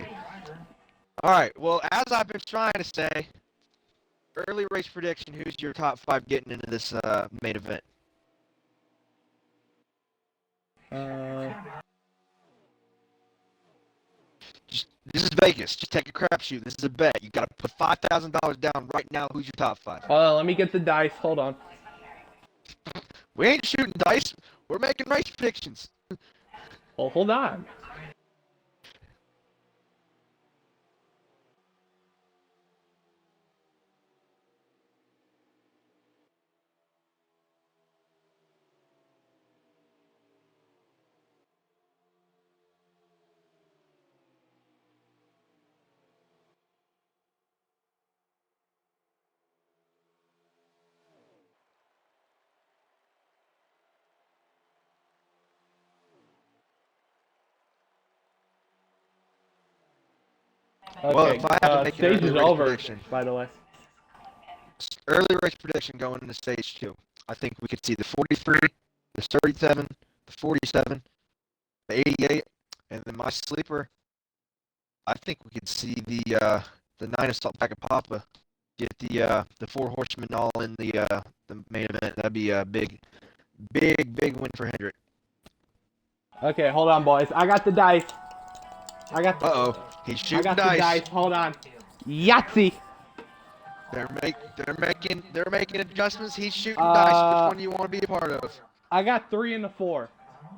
All right. Well, as I've been trying to say, early race prediction: who's your top 5 getting into this main event? This is Vegas. Just take a crapshoot. This is a bet. You got to put $5,000 down right now. Who's your top 5? Hold on, let me get the dice. Hold on. We ain't shooting dice. We're making race predictions. Well, hold on. Okay, Well, if I have to make an stage early is race over, prediction, by the way. early race prediction going into stage 2. I think we could see the 43, the 37, the 47, the 88, and then my sleeper. I think we could see the 9 Assault Pack of Papa get the 4 horsemen all in the main event. That'd be a big win for Hendrick. Okay, hold on, boys. I got the dice. He's I shooting got dice. the dice. Hold on. Yahtzee. They're making adjustments. He's shooting dice. Which one do you want to be a part of? I got 3 and a 4.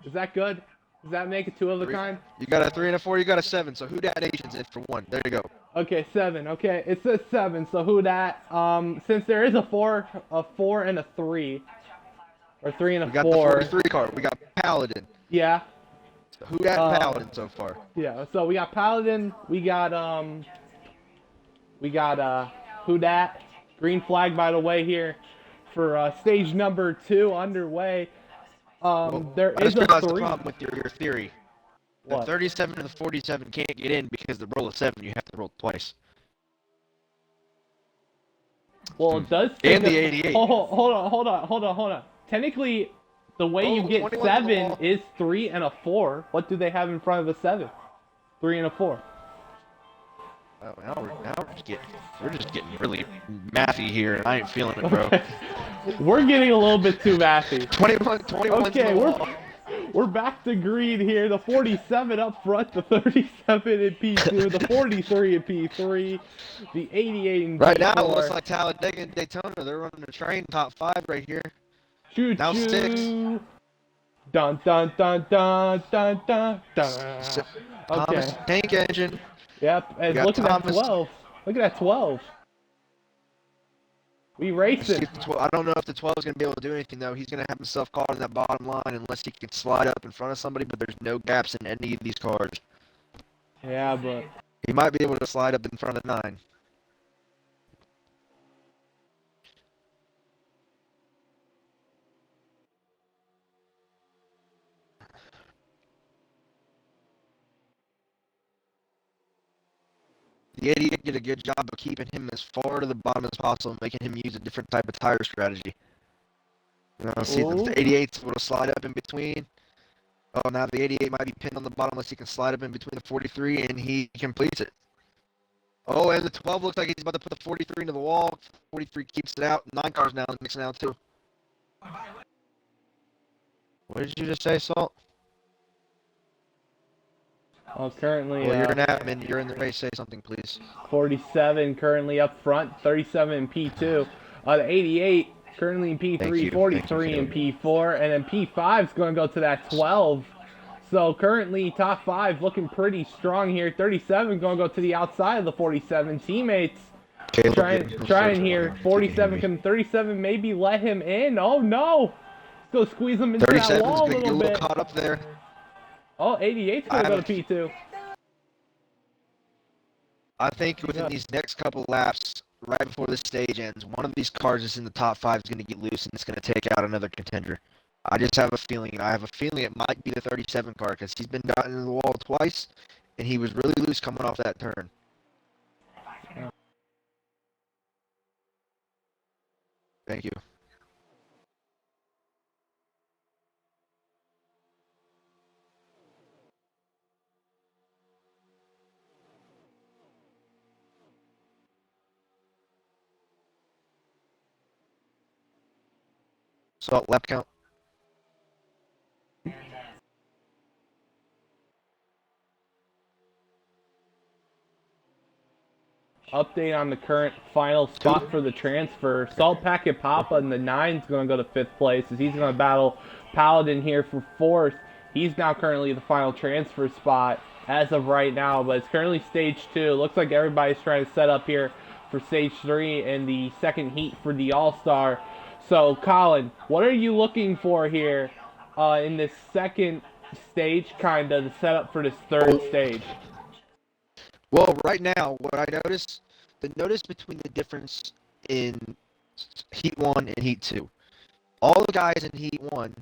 Is that good? Does that make it 2 of a kind? You got a 3 and a 4. You got a 7. So who dat Nation's in for 1? There you go. Okay, 7. Okay, it says 7. So who dat? Since there is a 4 and a 3, or 3 and a 4. We got the 43 card. We got Paladin. Yeah. So who dat Paladin so far? Yeah. So we got Paladin. We got who dat? Green flag, by the way, here for stage number 2 underway. There is a 3. The problem with your theory. The What? 37 and the 47 can't get in because the roll of 7 you have to roll twice. Well, it does. And the 88. Hold on. Technically, the way you get 7 is 3 and a 4. What do they have in front of a 7? 3 and a 4. Oh, now we're just getting really mathy here, and I ain't feeling it, bro. We're getting a little bit too mathy. 21. Okay, we're back to green here. The 47 up front, the 37 in P2, the 43 in P3, the 88 in P4. Right now, it looks like Talladega and Daytona. They're running a train top 5 right here. Now 6. Dun dun dun dun dun dun dun. Thomas Okay. Tank Engine. Yep, and look at that 12. Look at that 12. We racing. I don't know if the 12 is going to be able to do anything, though. He's going to have himself caught in that bottom line unless he can slide up in front of somebody, but there's no gaps in any of these cars. Yeah, but He might be able to slide up in front of 9. The 88 did a good job of keeping him as far to the bottom as possible, making him use a different type of tire strategy. See, the 88's able to slide up in between. Oh, now the 88 might be pinned on the bottom unless he can slide up in between the 43, and he completes it. Oh, and the 12 looks like he's about to put the 43 into the wall. 43 keeps it out. 9 cars now mixing out too. What did you just say, Salt? Well, currently, Well, you're an admin. You're in the race. Say something, please. 47 currently up front, 37 in P2. The 88 currently in P3, Thank you. 43 in P4, and then P5 is going to go to that 12. So currently top 5 looking pretty strong here. 37 going to go to the outside of the 47 teammates. Trying here. 47 can 37 maybe let him in. Oh no! Let's go squeeze him into that wall a little bit. 37's going to get a little caught up there. Oh, 88's going to go to P2. I think within these next couple laps, right before the stage ends, one of these cars that's in the top 5 is going to get loose and it's going to take out another contender. I just have a feeling. I have a feeling it might be the 37 car because he's been gotten into the wall twice, and he was really loose coming off that turn. Thank you. Salt lap count. Update on the current final spot for the transfer. Salt Packet Papa in the 9 is going to go to 5th place as he's going to battle Paladin here for 4th. He's now currently the final transfer spot as of right now, but it's currently stage 2. Looks like everybody's trying to set up here for stage 3 and the second heat for the All-Star. So, Colin, what are you looking for here in this second stage, kind of, the setup for this third stage? Well, right now, what I notice, the notice between the difference in Heat 1 and Heat 2. All the guys in Heat 1,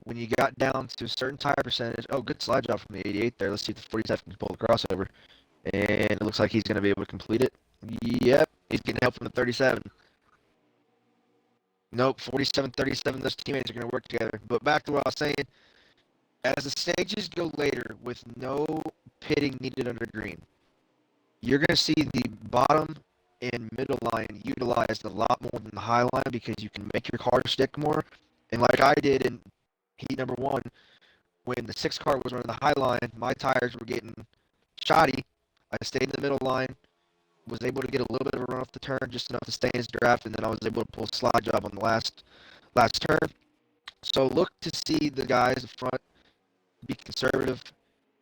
when you got down to a certain tire percentage, oh, good slide job from the 88 there. Let's see if the 47 can pull the crossover. And it looks like he's going to be able to complete it. Yep, he's getting help from the 37. Nope, 47, 37, those teammates are going to work together. But back to what I was saying, as the stages go later with no pitting needed under green, you're going to see the bottom and middle line utilized a lot more than the high line because you can make your car stick more. And like I did in heat number 1, when the 6 car was running the high line, my tires were getting shoddy. I stayed in the middle line, was able to get a little bit of a run off the turn, just enough to stay in his draft, and then I was able to pull a slide job on the last turn. So look to see the guys up front be conservative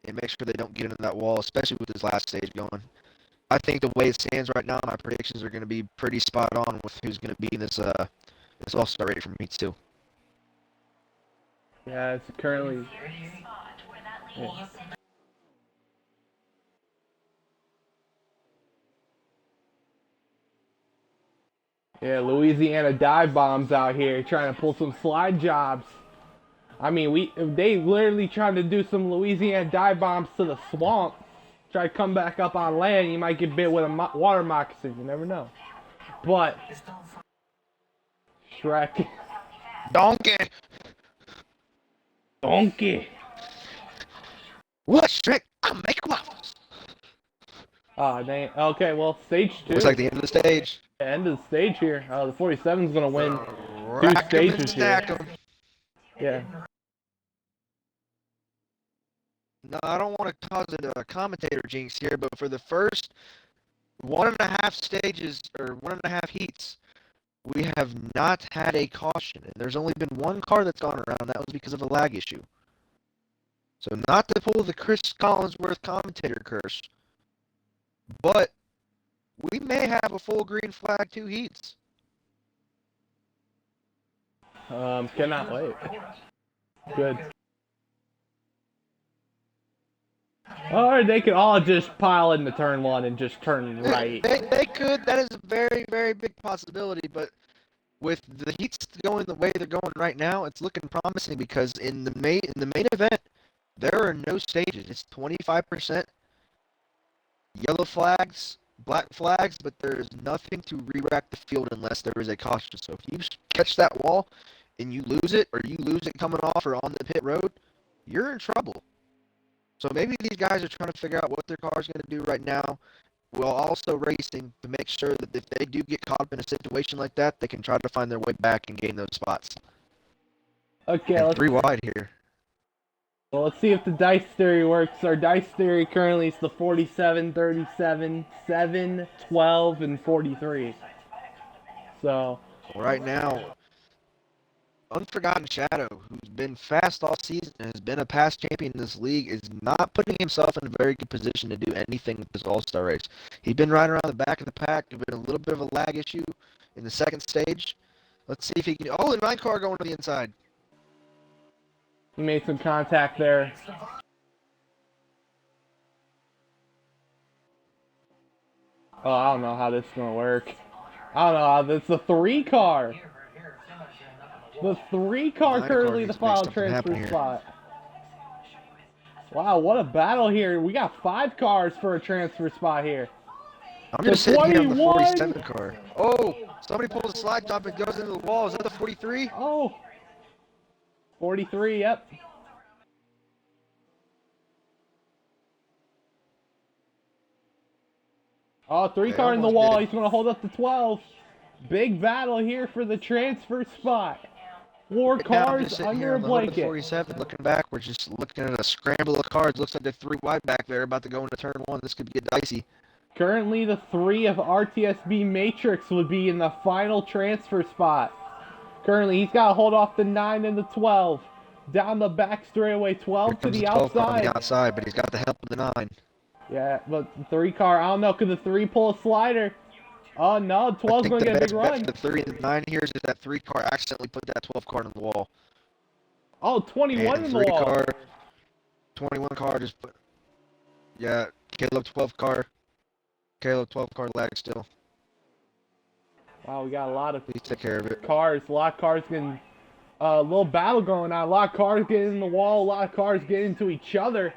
and make sure they don't get into that wall, especially with this last stage going. I think the way it stands right now, my predictions are going to be pretty spot on with who's going to be in this All-Star race for me too. Yeah, it's currently. Yeah. Yeah, Louisiana dive bombs out here trying to pull some slide jobs. I mean, they literally tried to do some Louisiana dive bombs to the swamp. Try to come back up on land, you might get bit with a water moccasin. You never know. But Shrek. Donkey. What, Shrek? I'll make waffles. Oh, dang. Okay, well, stage 2. Looks like the end of the stage. End of the stage here. The 47's gonna win 2 Rack 'em stages and stack here. 'em. Yeah. No, I don't want to cause a commentator jinx here, but for the first 1.5 stages or 1.5 heats, we have not had a caution, and there's only been 1 car that's gone around. That was because of a lag issue. So not to pull the Chris Collinsworth commentator curse, but we may have a full green flag 2 heats. Cannot wait. Good. Or they could all just pile into turn 1 and just turn right. They could. That is a very, very big possibility. But with the heats going the way they're going right now, it's looking promising because in the main event, there are no stages. It's 25% yellow flags, black flags, but there's nothing to re-rack the field unless there is a caution. So if you catch that wall and you lose it, or you lose it coming off or on the pit road, you're in trouble. So maybe these guys are trying to figure out what their car is going to do right now, while also racing to make sure that if they do get caught up in a situation like that, they can try to find their way back and gain those spots. Okay, and let's 3 wide here. Well, let's see if the dice theory works. Our dice theory currently is the 47, 37, 7, 12, and 43. So, Right now, Unforgotten Shadow, who's been fast all season and has been a past champion in this league, is not putting himself in a very good position to do anything with this All-Star race. He's been riding around the back of the pack. There's been a little bit of a lag issue in the second stage. Let's see if he can... Oh, the 9 car going to the inside. he made some contact there. Oh, I don't know how this is going to work. I don't know how this... The 3 car! The 3 car Nine currently car the final needs to make something happen transfer here. spot. Wow, what a battle here. We got 5 cars for a transfer spot here. I'm going to sit here on the 21. 47 car. Oh, somebody pulls a slide jump and goes into the wall. Is that the 43? Oh. 43, yep. Oh, 3 They car in the almost wall. did it. He's going to hold up the 12. Big battle here for the transfer spot. 4 Right now, I'm cars just sitting under here a on the hood of the blanket. 47, looking back. We're just looking at a scramble of cars. Looks like they're 3 wide back there, about to go into turn 1. This could get dicey. Currently, the 3 of RTSB Matrix would be in the final transfer spot. Currently, he's got to hold off the 9 and the 12. Down the back straightaway, Here 12 to comes the the 12 car on outside. the outside, but he's got the help of the 9. Yeah, but 3 car, I don't know, could the 3 pull a slider? Oh no, I 12's think going to the get a big best bet run. for the 3 and the 9 here is if that 3 car accidentally put that 12 car on the wall. Oh, 21 And in the the 3 wall. car, 21 car just put... Yeah, Caleb 12 car. Caleb 12 car lag still. Wow, we got a lot of Please take care of it. cars. A lot of cars getting a little battle going on. A lot of cars getting in the wall. A lot of cars getting into each other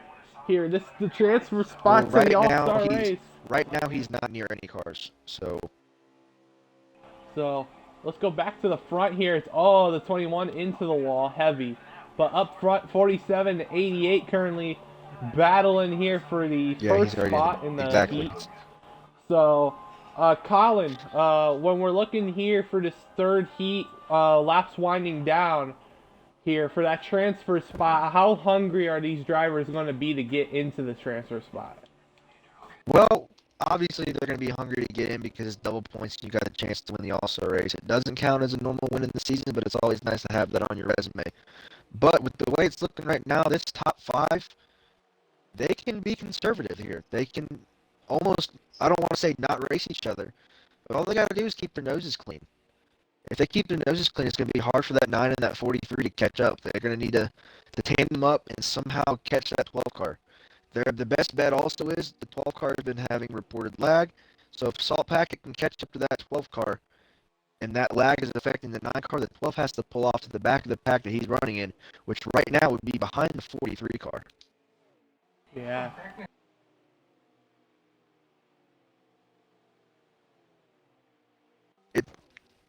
here. This is the transfer spot Well, to the All-Star race. right now he's not near any cars, so... So let's go back to the front here. It's the 21 into the wall, heavy. But up front, 47 to 88 currently battling here for the first he's already spot in the exactly. heat. So, Colin, when we're looking here for this third heat, laps winding down here for that transfer spot, how hungry are these drivers going to be to get into the transfer spot? Well, obviously they're going to be hungry to get in because it's double points and you got a chance to win the All-Star race. It doesn't count as a normal win in the season, but it's always nice to have that on your resume. But with the way it's looking right now, this top 5, they can be conservative here. They can almost, I don't want to say not race each other, but all they got to do is keep their noses clean. If they keep their noses clean, it's going to be hard for that 9 and that 43 to catch up. They're going to need to tandem up and somehow catch that 12 car. The best bet also is the 12 car has been having reported lag. So if Salt Packet can catch up to that 12 car and that lag is affecting the 9 car, the 12 has to pull off to the back of the pack that he's running in, which right now would be behind the 43 car. Yeah.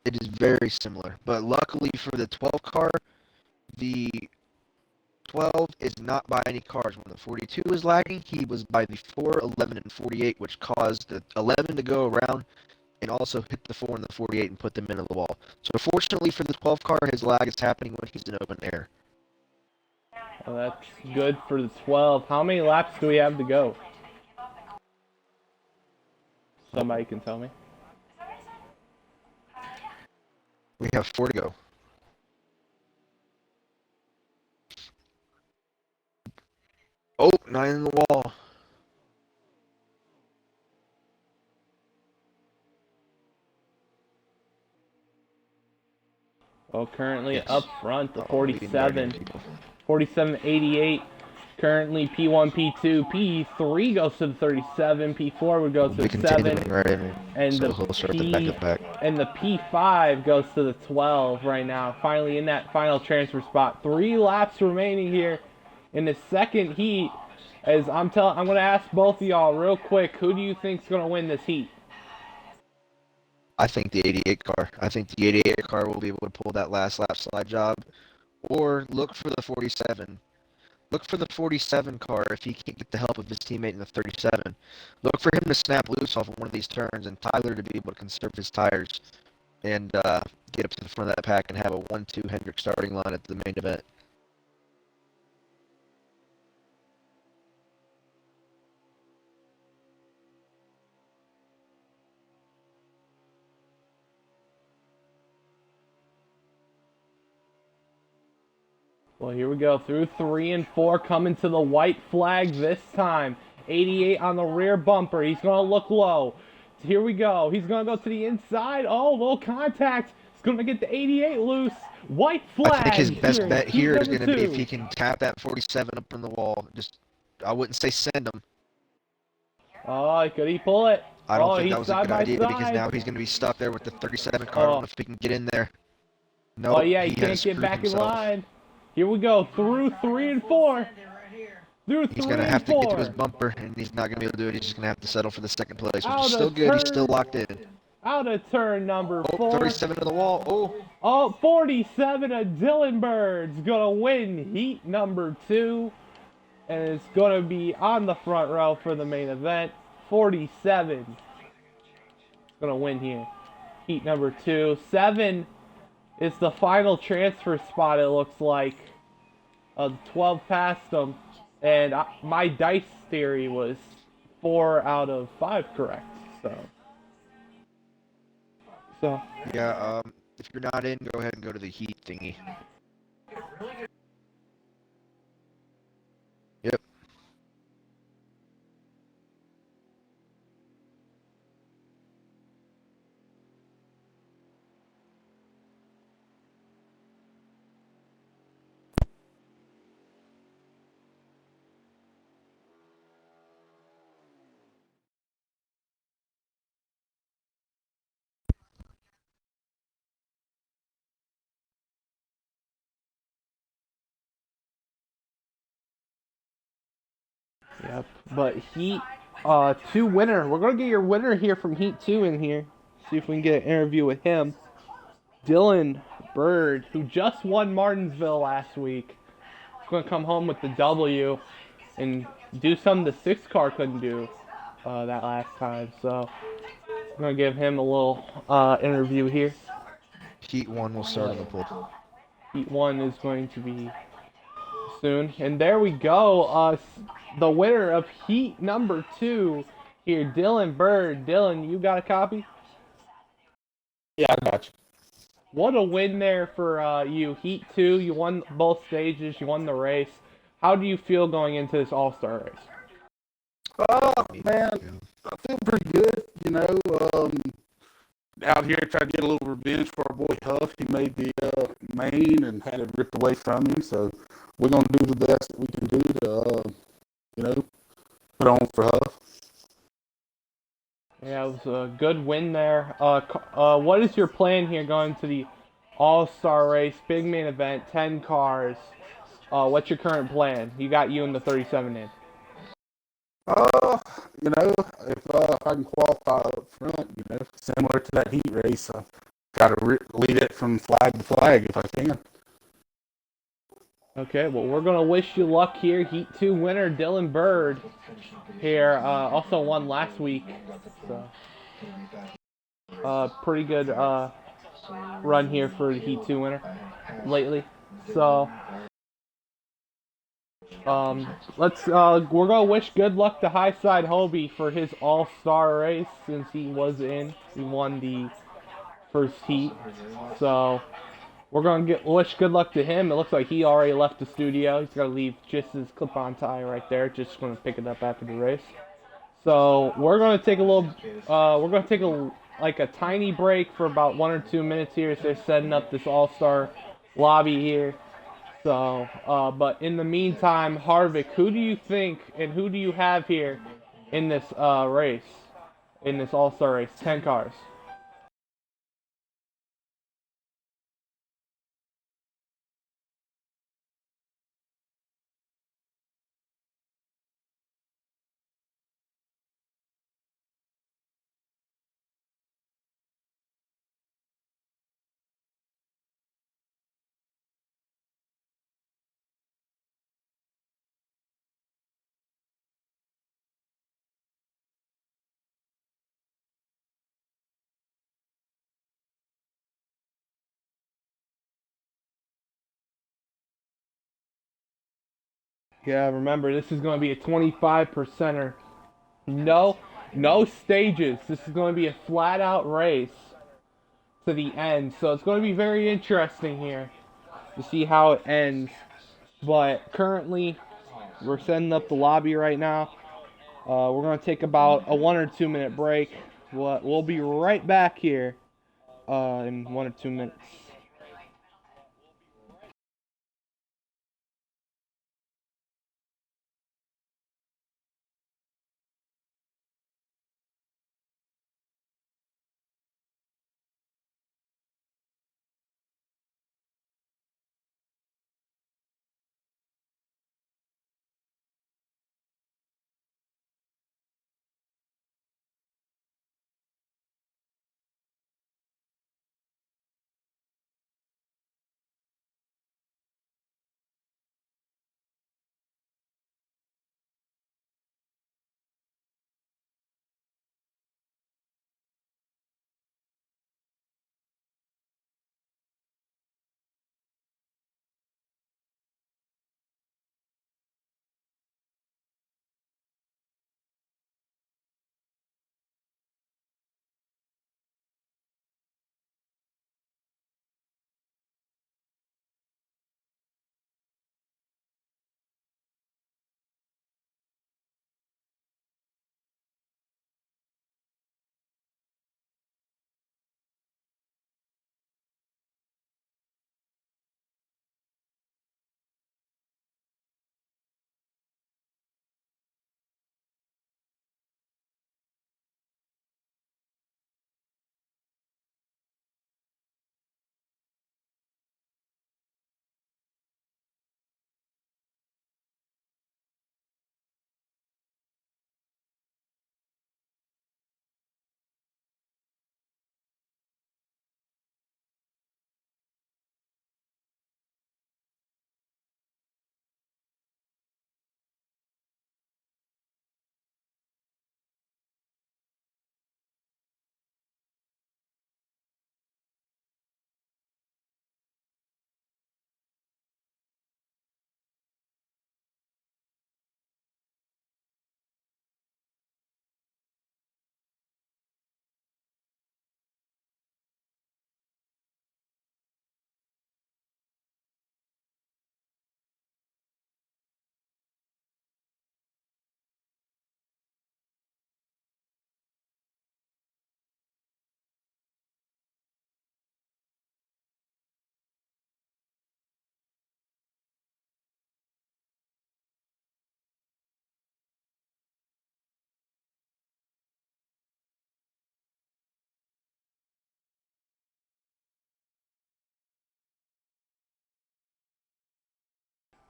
It is very similar, but luckily for the 12 car, the 12 is not by any cars. When the 42 was lagging, he was by the 4, 11, and 48, which caused the 11 to go around and also hit the 4 and the 48 and put them into the wall. So fortunately for the 12 car, his lag is happening when he's in open air. Well, that's good for the 12. How many laps do we have to go? Somebody can tell me. We have 4 to go. Oh, 9 in the wall. Well, currently Yes. up front, the Uh-oh, leading guardian 47. people. 47-88. Currently P1, P2, P3 goes to the 37, P4 would go to We'll be the 7, continuing right in, and so the he'll start at the back of the pack. and the P5 goes to the 12 right now. Finally in that final transfer spot. 3 laps remaining here in the second heat. As I'm going to ask both of y'all real quick, who do you think's going to win this heat? I think the 88 car. I think the 88 car will be able to pull that last lap slide job, or look for the 47. Look for the 47 car if he can't get the help of his teammate in the 37. Look for him to snap loose off of one of these turns and Tyler to be able to conserve his tires and get up to the front of that pack and have a 1-2 Hendrick starting line at the main event. Well, here we go. Through 3 and 4, coming to the white flag this time. 88 on the rear bumper. He's going to look low. Here we go. He's going to go to the inside. Oh, little contact. He's going to get the 88 loose. White flag. I think his best here, bet heat here is number going to be if 2. he can tap that 47 up from the wall. Just, I wouldn't say send him. Oh, could he pull it? I don't Oh, think he's that was a side good by idea because side. now he's going to be stuck there with the 37 car. I don't know if he can get in there. No, Oh, yeah, he he can't has get screwed back in himself. line. Here we go. Through 3 and 4. Through 3 He's going to and have to 4. get to his bumper, and he's not going to be able to do it. He's just going to have to settle for the second place, which Out is still of good. He's still turn. locked in. Out of turn number Oh, 4. 37 to the wall. Oh, Oh, 47 of Dylan Bird's going to win heat number 2. And it's going to be on the front row for the main event. 47 is going to win here. Heat number 2. 7 is the final transfer spot, it looks like. 12 passed them. And my dice theory was 4 out of 5 correct. So. yeah, if you're not in, go ahead and go to the heat thingy. Yep. Yep, but Heat 2 winner. We're going to get your winner here from Heat 2 in here. See if we can get an interview with him. Dylan Bird, who just won Martinsville last week. He's going to come home with the W and do something the 6 car couldn't do that last time. So I'm going to give him a little interview here. Heat 1 will start on the pool. Heat 1 is going to be soon. And there we go. The winner of Heat number 2 here, Dylan Bird. Dylan, you got a copy? Yeah, I got you. What a win there for you. Heat 2, you won both stages, you won the race. How do you feel going into this All-Star race? Man, I feel pretty good, you know. Out here trying to get a little revenge for our boy Huff. He made the main and had it ripped away from him, so we're going to do the best that we can do to, you know, put on for Huff. Yeah, it was a good win there. What is your plan here going to the All-Star race, big main event, 10 cars? What's your current plan? You got you in the 37 in. You know, if I can qualify up front, you know, similar to that heat race, I got to lead it from flag to flag if I can. Okay, well, we're going to wish you luck here. Heat 2 winner, Dylan Bird, here, also won last week. So, pretty good run here for the Heat 2 winner lately. So, we're going to wish good luck to Highside Hobie for his All-Star race since he won the first heat. So, we're going to wish good luck to him. It looks like he already left the studio. He's got to leave just his clip-on tie right there. Just going to pick it up after the race. So we're going to take a tiny break for about 1 or 2 minutes here as they're setting up this All-Star lobby here. So, but in the meantime, Harvick, who do you think and who do you have here in this race, in this All-Star race, 10 cars? Yeah, remember, this is going to be a 25%er. No stages. This is going to be a flat-out race to the end. So it's going to be very interesting here to see how it ends. But currently, we're setting up the lobby right now. We're going to take about a 1 or 2 minute break. We'll be right back here in 1 or 2 minutes.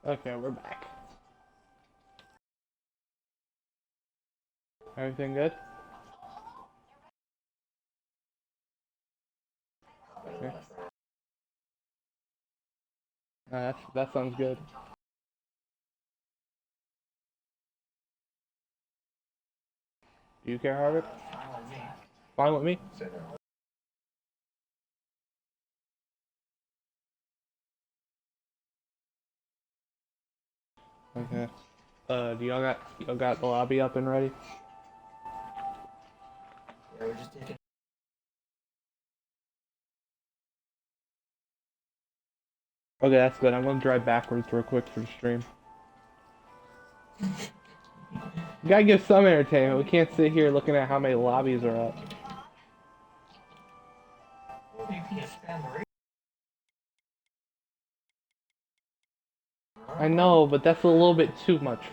Okay, we're back. Everything good? Okay. That sounds good. Do you care, Harvick? Fine with me. Okay. Do y'all got the lobby up and ready? Okay, that's good. I'm gonna drive backwards real quick for the stream. You gotta give some entertainment. We can't sit here looking at how many lobbies are up. I know, but that's a little bit too much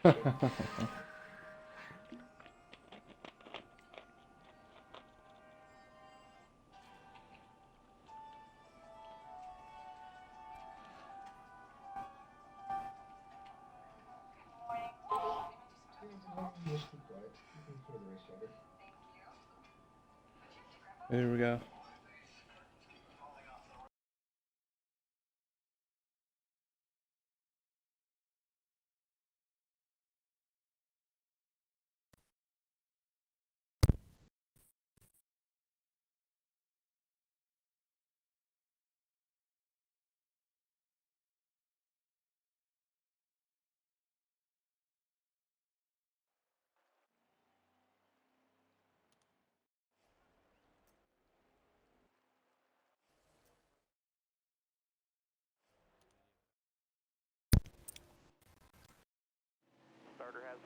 fun. There we go.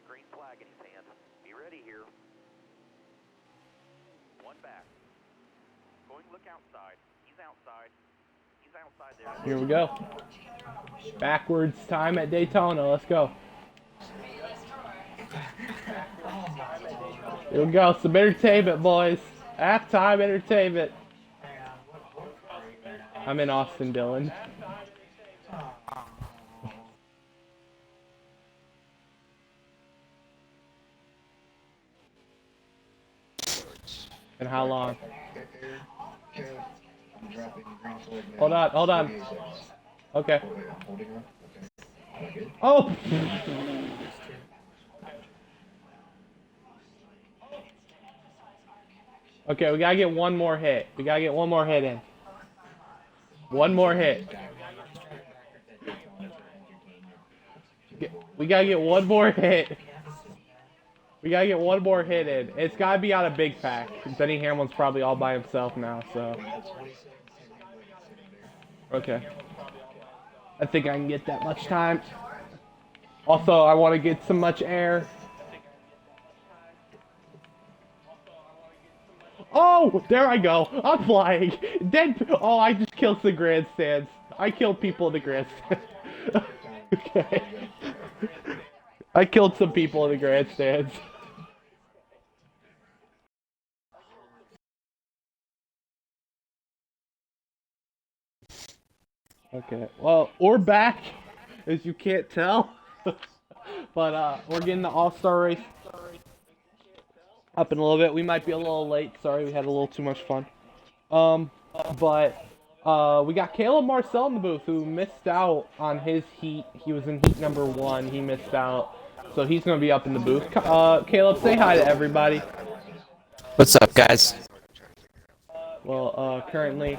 Green flag in his hand. Be ready here. One back. Going look outside. He's outside. He's outside there. Here we go. Backwards time at Daytona. Let's go. Here we go. Some entertainment, boys. Halftime entertainment. I'm in Austin, Dylan. And how long? Hold on, hold on. Okay. Oh! Okay, we gotta get one more hit. We gotta get one more hit in. One more hit. We gotta get one more hit. We gotta get one more hit in. It's gotta be on a big pack. Benny Hamlin's probably all by himself now, so. Okay. I think I can get that much time. Also, I want to get some much air. Oh, there I go. I'm flying. Dead. Oh, I just killed the grandstands. I killed people in the grandstands. Okay. I killed some people in the grandstands. Okay. Well, we're back, as you can't tell. But we're getting the All-Star race up in a little bit. We might be a little late. Sorry, we had a little too much fun. But we got Caleb Marcel in the booth, who missed out on his heat. He was in heat number 1. He missed out. So he's going to be up in the booth. Caleb, say hi to everybody. What's up, guys? Well, currently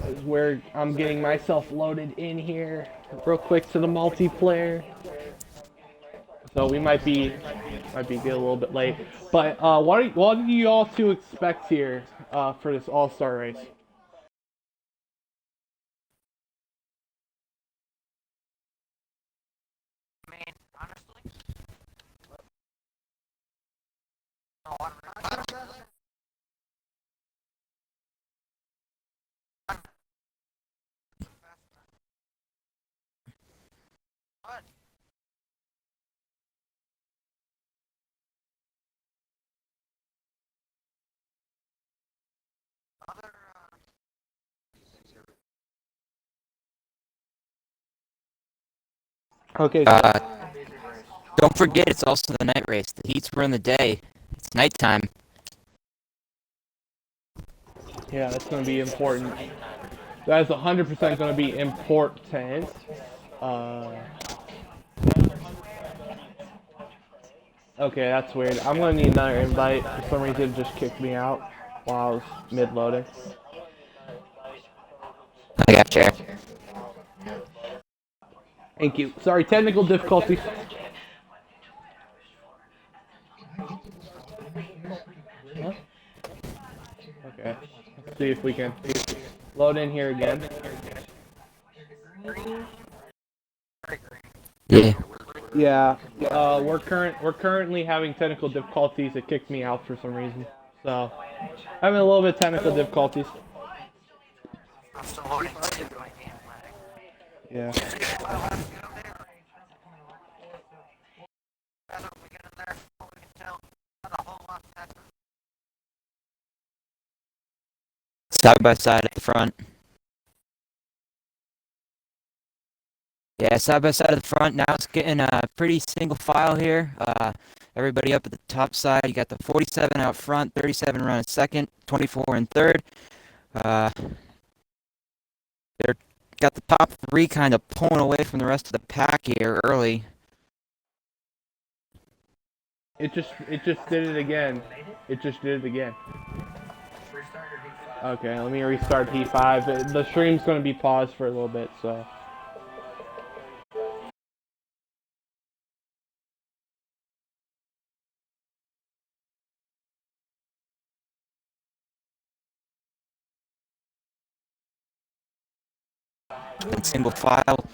is where I'm getting myself loaded in here real quick to the multiplayer. So we might be get a little bit late. But what do you all two expect here for this All-Star race? I mean, honestly, Okay. Don't forget, it's also the night race. The heats were in the day. It's nighttime. Yeah, that's going to be important. That is 100% going to be important. Okay, that's weird. I'm going to need another invite. For some reason, it just kicked me out while I was mid-loading. I got you. Thank you. Sorry, technical difficulties. Huh? Okay, let's see if we can load in here again. Yeah. Yeah, we're currently having technical difficulties. It kicked me out for some reason, so having a little bit of technical difficulties. I'm still loading too. I can't lag. Yeah. As we get in there, we can tell not a whole lot happened. Side by side at the front. Yeah, side by side at the front. Now it's getting a pretty single file here. Everybody up at the top side. You got the 47 out front, 37 running second, 24 in third. They're got the top 3 kind of pulling away from the rest of the pack here early. It just did it again. It just did it again. Okay, let me restart P5. The stream's going to be paused for a little bit, so. Single file.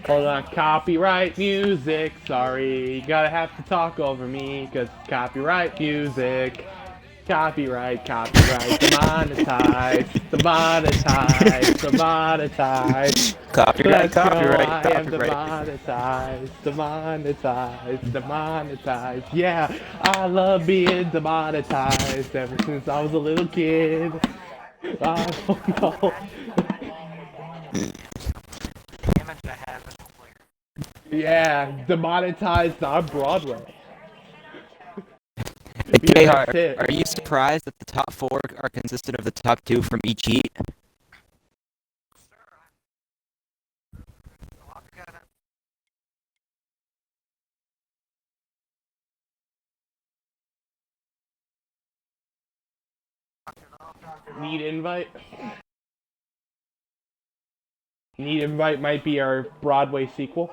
Hold on, copyright music. Sorry, you gotta have to talk over me, cause copyright music. Copyright, demonetize, demonetize. Copyright, Let's go, copyright, I am copyright. demonetized. Yeah, I love being demonetized ever since I was a little kid. I don't know. Image I have is clear. Yeah, demonetized on Broadway. Okay, Yeah, that's it. are you surprised that the top 4 are consistent of the top 2 from each heat? Need invite? Need invite might be our Broadway sequel.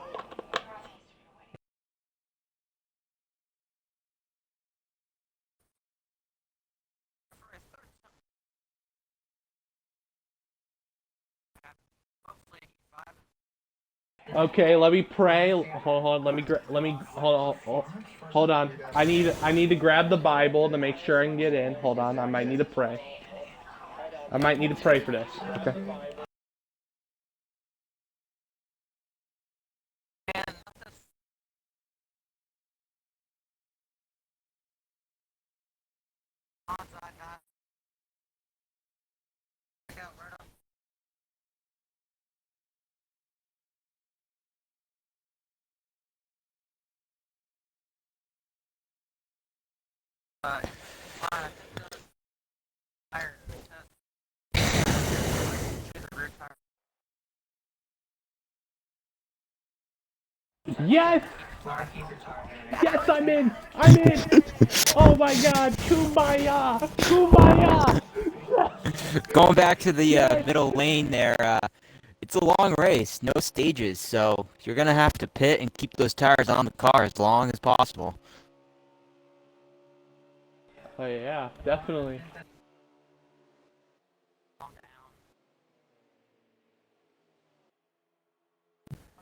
Okay, let me pray. Hold on. Hold on. I need to grab the Bible to make sure I can get in. Hold on. I might need to pray. I might need to pray for this. Okay. Yes! Yes, I'm in! I'm in! Oh my god! Kumbaya! Kumbaya! Going back to the middle lane there, it's a long race, no stages, so you're going to have to pit and keep those tires on the car as long as possible. Oh yeah, definitely.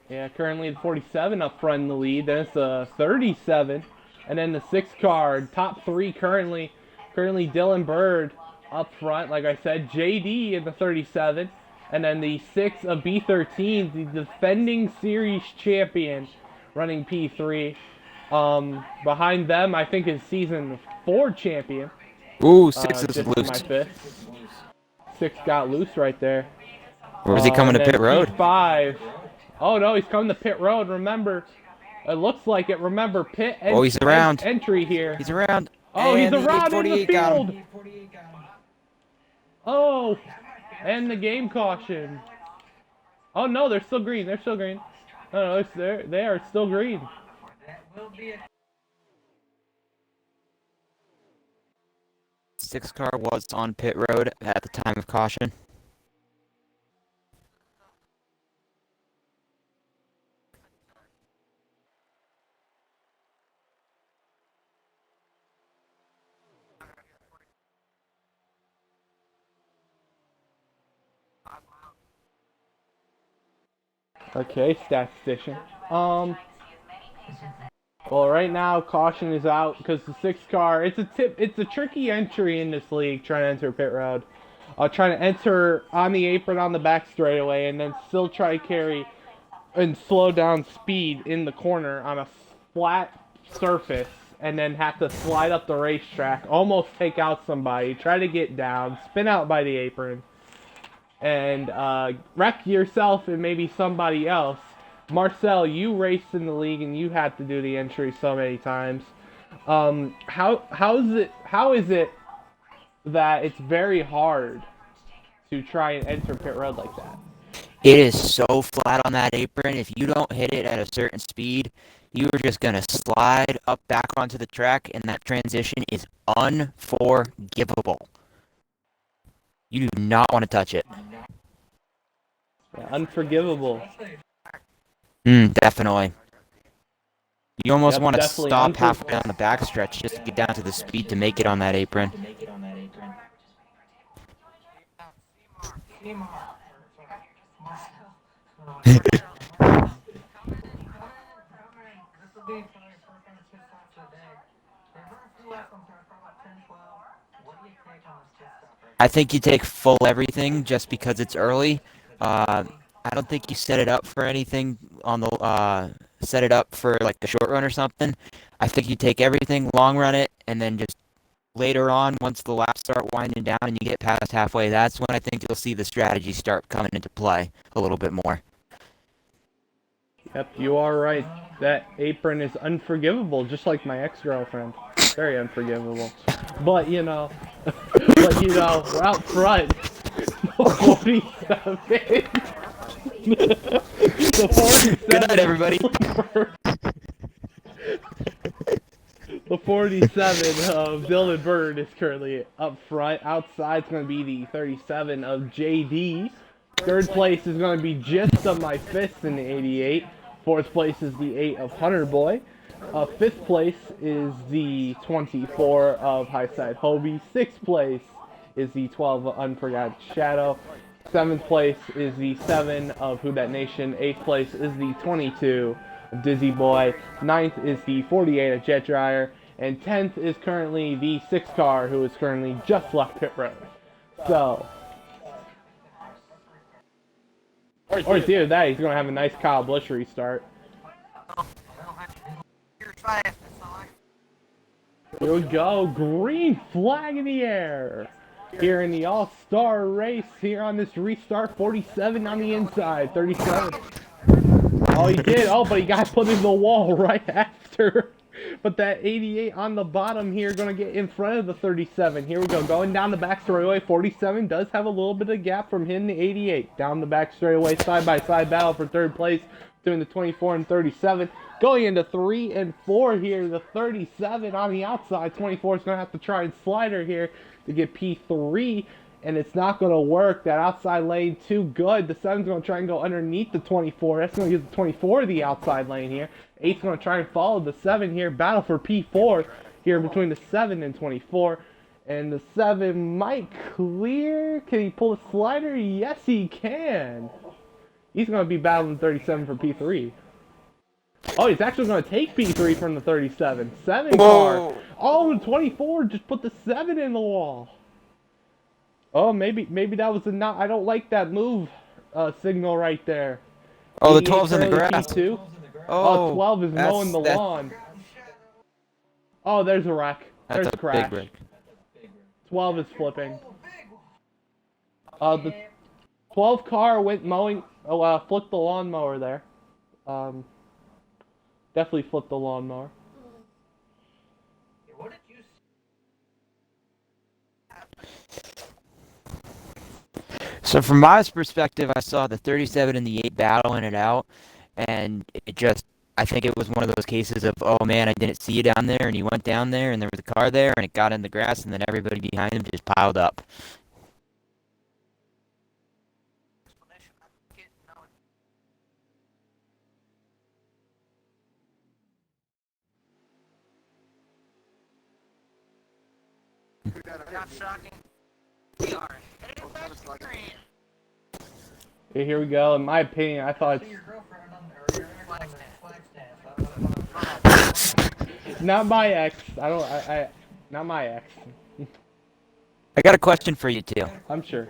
Yeah, currently the 47 up front in the lead. Then it's a 37, and then the 6 car top 3 currently Dylan Bird up front. Like I said, JD in the 37, and then the 6 of B13, the defending series champion, running P3. Behind them, I think is season 4 champion. Ooh, 6 is Just to my loose. 5th. 6 got loose right there. Or is he coming to And then pit road? P5. Oh no, he's coming to pit road. Remember, it looks like it. Remember, pit Oh, he's around. entry here. He's around. Oh, he's And the around in the 848 got field. him. Oh, and the game caution. Oh no, they're still green. They're still green. No, they are still green. 6 car was on pit road at the time of caution. Okay, statistician. Well, right now caution is out because the 6 car. It's a tricky entry in this league trying to enter pit road. Trying to enter on the apron on the back straightaway and then still try to carry and slow down speed in the corner on a flat surface and then have to slide up the racetrack, almost take out somebody, try to get down, spin out by the apron, and wreck yourself and maybe somebody else. Marcel, you raced in the league and you had to do the entry so many times. How is it that it's very hard to try and enter pit road like that? It is so flat on that apron. If you don't hit it at a certain speed, you are just going to slide up back onto the track, and that transition is unforgivable. You do not want to touch it. Yeah, unforgivable. Definitely. You almost Yep, want to definitely stop halfway down the backstretch just to get down to the speed to make it on that apron. I think you take full everything just because it's early. I don't think you set it up for anything on the set it up for like a short run or something. I think you take everything, long run it, and then just later on, once the laps start winding down and you get past halfway, that's when I think you'll see the strategy start coming into play a little bit more. Yep, you are right. That apron is unforgivable, just like my ex-girlfriend. Very unforgivable. But, you know, we're out front. The 47. The 47. Good night, everybody. The 47 of Dylan Bird is currently up front. Outside is going to be the 37 of JD. Third place is going to be just of my fist in the 88. Fourth place is the 8 of Hunter Boy. Fifth place is the 24 of Highside Hobie. Sixth place is the 12 of Unforgotten Shadow. Seventh place is the 7 of Who Dat Nation. Eighth place is the 22 of Dizzy Boy. Ninth is the 48 of Jet Dryer. And 10th is currently the 6 car, who is currently just left pit road. So, or it's either that, he's going to have a nice Kyle Busch restart. Here we go, green flag in the air. Here in the All-Star race, here on this restart, 47 on the inside, 37. Oh, he did. Oh, but he got put in the wall right after. But that 88 on the bottom here going to get in front of the 37. Here we go. Going down the back straightaway. 47 does have a little bit of gap from him, the 88. Down the back straightaway. Side-by-side battle for third place between the 24 and 37. Going into 3 and 4 here. The 37 on the outside. 24 is going to have to try and slide her here to get P3. And it's not going to work. That outside lane too good. The 7's going to try and go underneath the 24. That's going to give the 24 the outside lane here. 8's going to try and follow the 7 here. Battle for P4 here between the 7 and 24. And the 7 might clear. Can he pull a slider? Yes, he can. He's going to be battling 37 for P3. Oh, he's actually going to take P3 from the 37. 7 car. Oh, the 24 just put the 7 in the wall. Oh, maybe that was a not. I don't like that move signal right there. Oh, the 12's in the grass. P2. Oh, 12 is mowing the lawn. Oh, there's a wreck. There's a crash. 12 is flipping. The 12 car went mowing. Oh, flipped the lawnmower there. Definitely flipped the lawnmower. So from my perspective, I saw the 37 and the 8 battling it out, and I think it was one of those cases of, oh man, I didn't see you down there, and he went down there, and there was a car there, and it got in the grass, and then everybody behind him just piled up. Not shocking. We are. Okay, here we go. In my opinion, I thought it's not my ex. Not my ex. I got a question for you, too. I'm sure.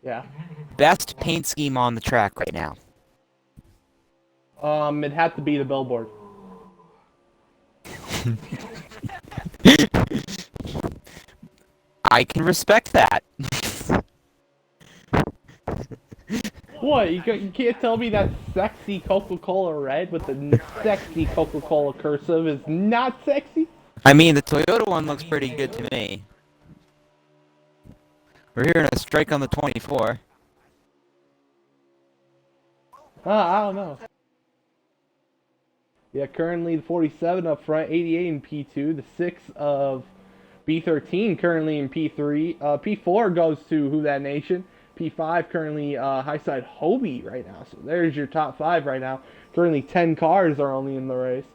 Yeah. Best paint scheme on the track right now? It had to be the billboard. I can respect that. What? You can't tell me that sexy Coca-Cola red with the sexy Coca-Cola cursive is not sexy? I mean, the Toyota one looks pretty good to me. We're hearing a strike on the 24. I don't know. Yeah, currently the 47 up front, 88 in P2, the 6 of B13 currently in P3. P4 goes to Who That Nation. P5 currently high side Hobie right now. So there's your top 5 right now. Currently 10 cars are only in the race.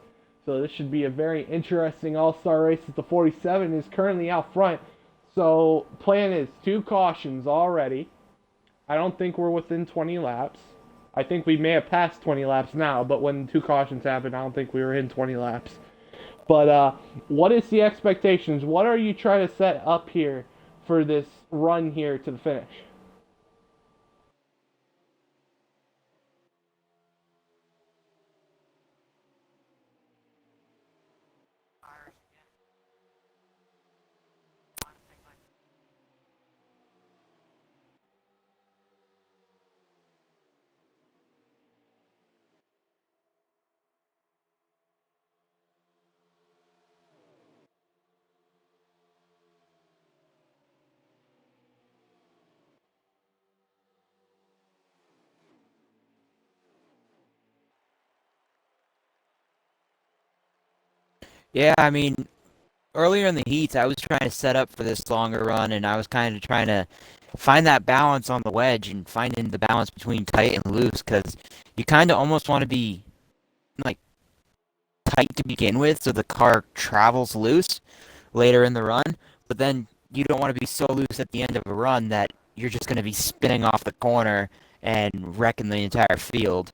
So this should be a very interesting all-star race as the 47 is currently out front. So plan is 2 cautions already. I don't think we're within 20 laps. I think we may have passed 20 laps now, but when 2 cautions happened, I don't think we were in 20 laps. But what is the expectations? What are you trying to set up here for this run here to the finish? Yeah, I mean, earlier in the heats, I was trying to set up for this longer run, and I was kind of trying to find that balance on the wedge and finding the balance between tight and loose, because you kind of almost want to be like tight to begin with, so the car travels loose later in the run, but then you don't want to be so loose at the end of a run that you're just going to be spinning off the corner and wrecking the entire field.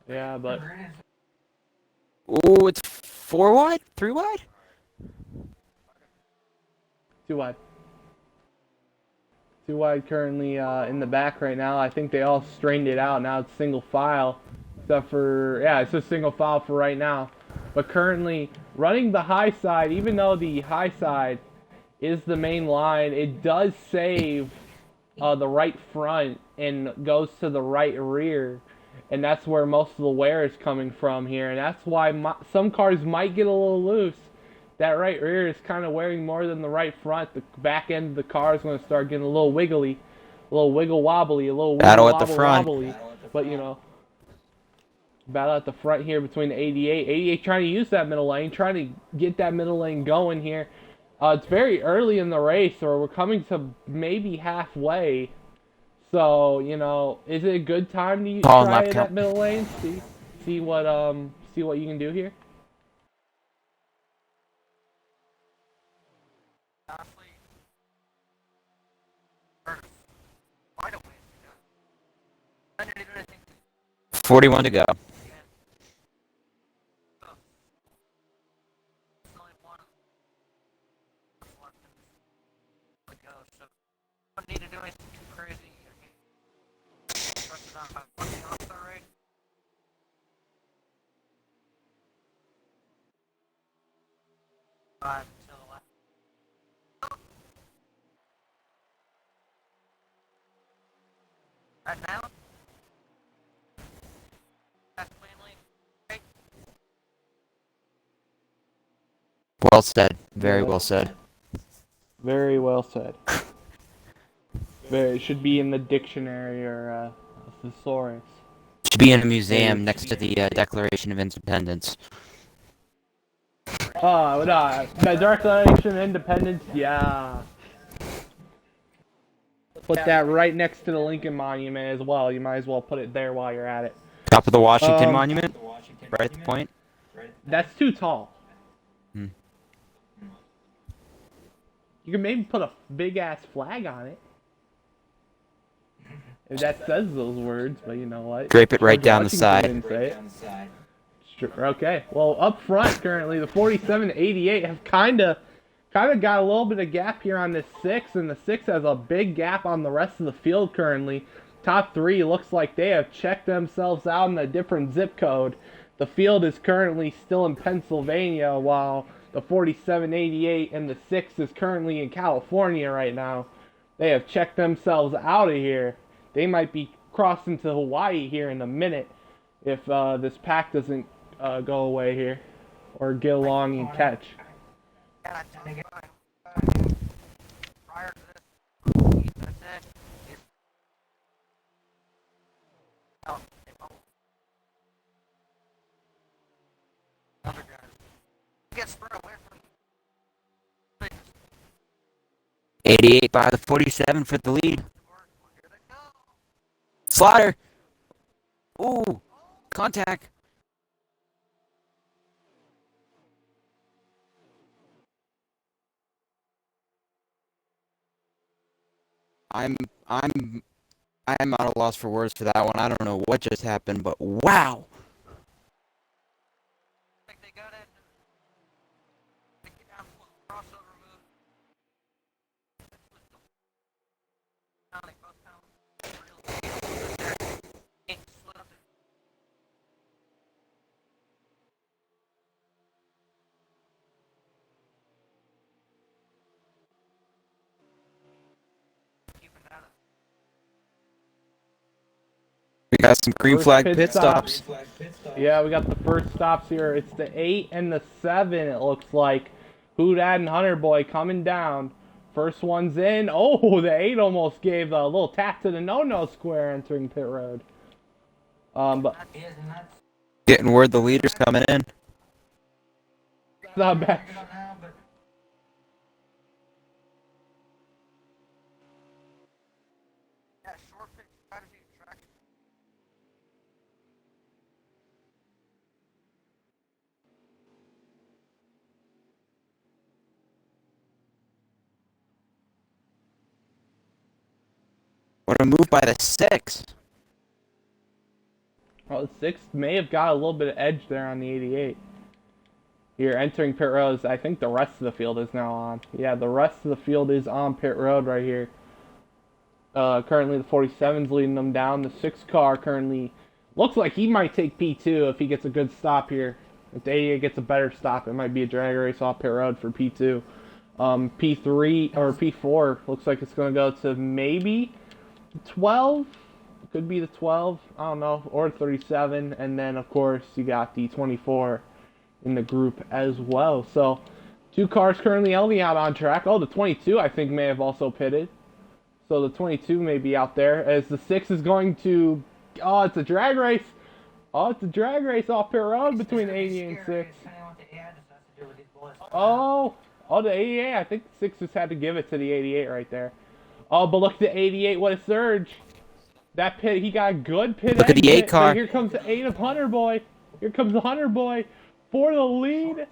Yeah, but Oh, it's 4 wide? 3 wide? 2 wide. 2 wide currently in the back right now. I think they all strained it out. Now it's single file. Except for, yeah, it's just single file for right now. But currently running the high side, even though the high side is the main line, it does save the right front and goes to the right rear. And that's where most of the wear is coming from here. And that's why some cars might get a little loose. That right rear is kind of wearing more than the right front. The back end of the car is going to start getting a little wiggly, a little wiggle wobbly, a little Battle wiggle at the front. wobbly. But, you know, battle at the front here between the 88. 88 trying to use that middle lane, trying to get that middle lane going here. It's very early in the race, or we're coming to maybe halfway. So, you know, is it a good time to try that middle lane? See what you can do here? Honestly, 41 to go. Don't need to do anything too crazy. Trust it on my fucking all-star rate. Five until the last. Right now? That's cleanly. Right? Well said. Very well said. Very well said. It should be in the dictionary or a thesaurus. Should be in a museum next to the Declaration of Independence. Oh, no, the Declaration of Independence, yeah. Put that right next to the Lincoln Monument as well. You might as well put it there while you're at it. Top of the Washington Monument? Right at the point? That's too tall. Hmm. You can maybe put a big-ass flag on it. If that says those words, but you know what? Drape it right George down the Washington side. didn't say it. Okay. Well, up front currently, the 47 and 88 have kind of got a little bit of gap here on this 6, and the 6 has a big gap on the rest of the field currently. Top 3 looks like they have checked themselves out in a different zip code. The field is currently still in Pennsylvania, while the 4788 and the 6 is currently in California right now. They have checked themselves out of here. They might be crossing to Hawaii here in a minute if this pack doesn't go away here or get along and catch. Prior to this, I said, other guys get spread away from 88 by the 47 for the lead. Slaughter. Ooh, contact. I'm at a loss for words for that one. I don't know what just happened, but wow. We got some green First flag pit pit stop. stops. Yeah, we got the first stops here. It's the 8 and the 7, it looks like. Who Dat and Hunter Boy coming down. First one's in. Oh, the 8 almost gave a little tap to the no-no square entering pit road. But Getting word the leader's coming in. not bad. What a move by the 6. Well, the 6 may have got a little bit of edge there on the 88. Here, entering pit road, I think the rest of the field is now on. Yeah, the rest of the field is on pit road right here. Currently, the 47's leading them down. The 6 car currently looks like he might take P2 if he gets a good stop here. If the 88 gets a better stop, it might be a drag race off pit road for P2. P3 or P4 looks like it's going to go to maybe 12. Could be the 12, I don't know, or 37. And then, of course, you got the 24 in the group as well. So, 2 cars currently only out on track. Oh, the 22 I think may have also pitted. So the 22 may be out there as the 6 is going to... Oh, it's a drag race. Oh, it's a drag race off pit road between 88 and 6. Oh, the 88. I think the 6 just had to give it to the 88 right there. Oh, but look at the 88. What a surge. That pit, he got a good pit Look at the 8 car. Here comes the 8 of Hunter Boy. Here comes the Hunter Boy for the lead.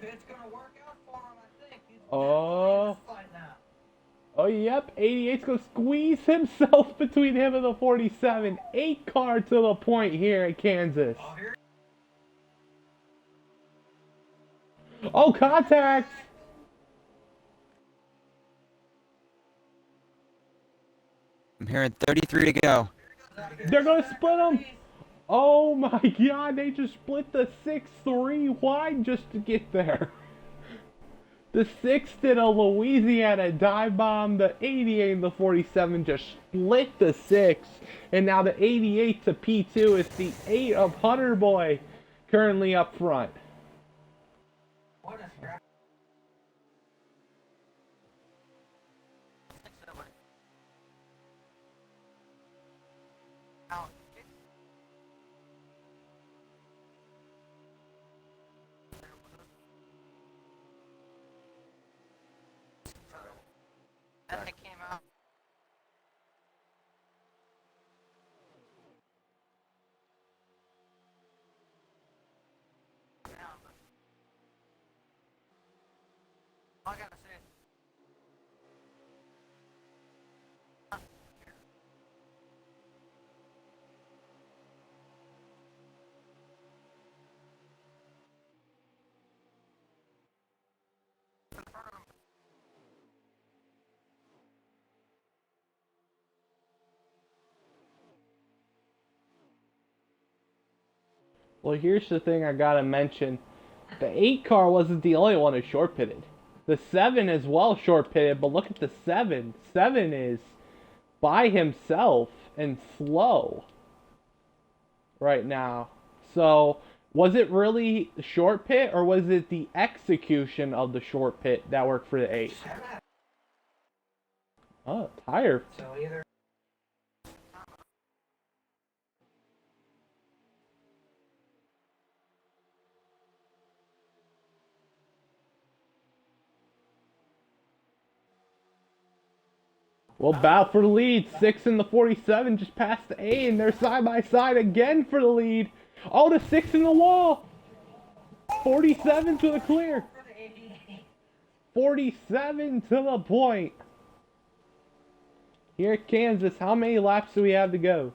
Oh. Oh, yep. 88's going to squeeze himself between him and the 47. 8 car to the point here at Kansas. Oh, contact. I'm hearing 33 to go. They're going to split them. Oh, my God. They just split the 6-3 wide just to get there. The 6 did a Louisiana dive bomb. The 88 and the 47 just split the 6. And now the 88 to P2 is the 8 of Hunter Boy currently up front. Then it came out. All I gotta say is Well, here's the thing I gotta mention. The 8 car wasn't the only one who short pitted. The 7 as well short pitted, but look at the 7. 7 is by himself and slow right now. So, was it really short pit or was it the execution of the short pit that worked for the 8? Oh, tire. so either. We'll battle for the lead. 6 in the 47 just passed the 8, and they're side by side again for the lead. Oh, the 6 in the wall. 47 to the clear. 47 to the point. Here at Kansas, how many laps do we have to go?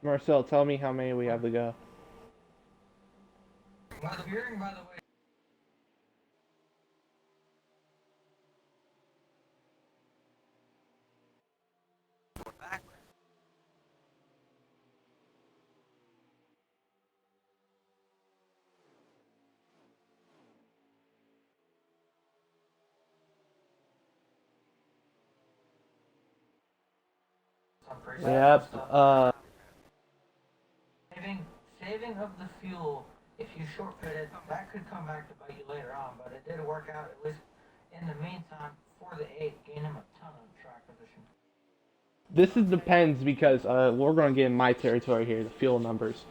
Marcel, tell me how many we have to go. By the way. Yep. Saving of the fuel. If you short pitted, that could come back to bite you later on. But it did work out at least in the meantime for the 8, gain him a ton of track position. This depends because we're going to get in my territory here, the fuel numbers.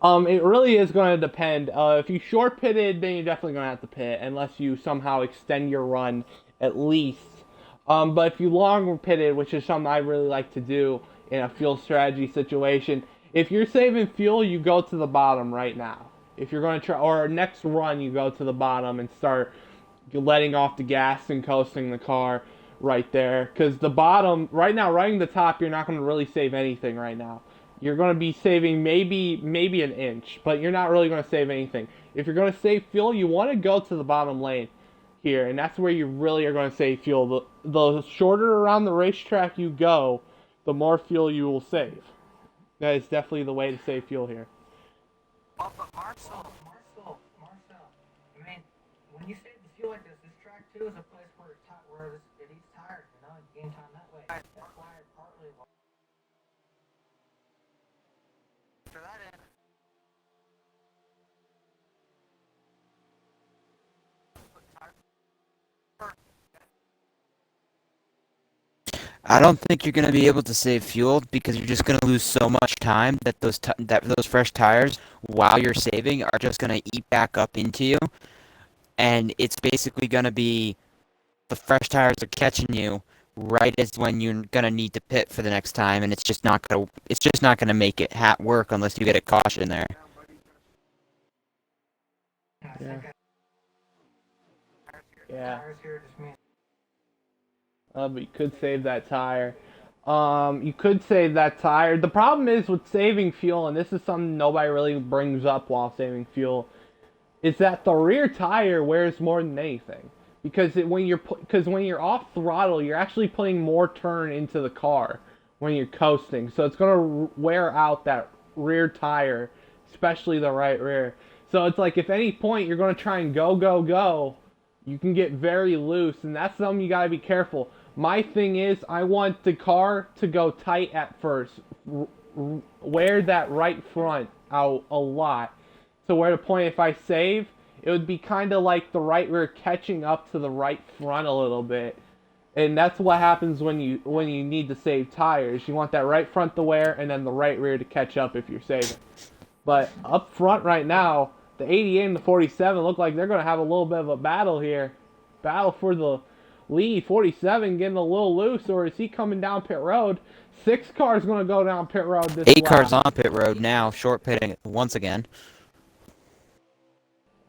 It really is going to depend. If you short pitted, then you're definitely going to have to pit unless you somehow extend your run at least. But if you long pitted, which is something I really like to do in a fuel strategy situation, if you're saving fuel, you go to the bottom right now. If you're going to try, or next run, you go to the bottom and start letting off the gas and coasting the car right there. Because the bottom, right now, riding the top, you're not going to really save anything right now. You're going to be saving maybe an inch, but you're not really going to save anything. If you're going to save fuel, you want to go to the bottom lane here, and that's where you really are going to save fuel. The shorter around the racetrack you go, the more fuel you will save. That is definitely the way to save fuel here. Well, but Marcel, I mean, when you save the fuel like this track too is a place where it eats tires, you know, and gain time that way. That's why partly after that end. I don't think you're going to be able to save fuel because you're just going to lose so much time that those fresh tires, while you're saving, are just going to eat back up into you. And it's basically going to be the fresh tires are catching you right as when you're going to need to pit for the next time, and it's just not going to make it work unless you get a caution there. Yeah. But you could save that tire. You could save that tire. The problem is with saving fuel, and this is something nobody really brings up while saving fuel, is that the rear tire wears more than anything. Because when you're off throttle, you're actually putting more turn into the car when you're coasting. So it's going to wear out that rear tire, especially the right rear. So it's like if any point you're going to try and go, you can get very loose, and that's something you got to be careful. My thing is, I want the car to go tight at first. Wear that right front out a lot. So where the point, if I save, it would be kind of like the right rear catching up to the right front a little bit. And that's what happens when you need to save tires. You want that right front to wear, and then the right rear to catch up if you're saving. But up front right now, the 88 and the 47 look like they're going to have a little bit of a battle here. Battle for the lead. 47 getting a little loose, or is he coming down pit road? 6 cars going to go down pit road this 8 lap. cars on pit road now, short pitting once again.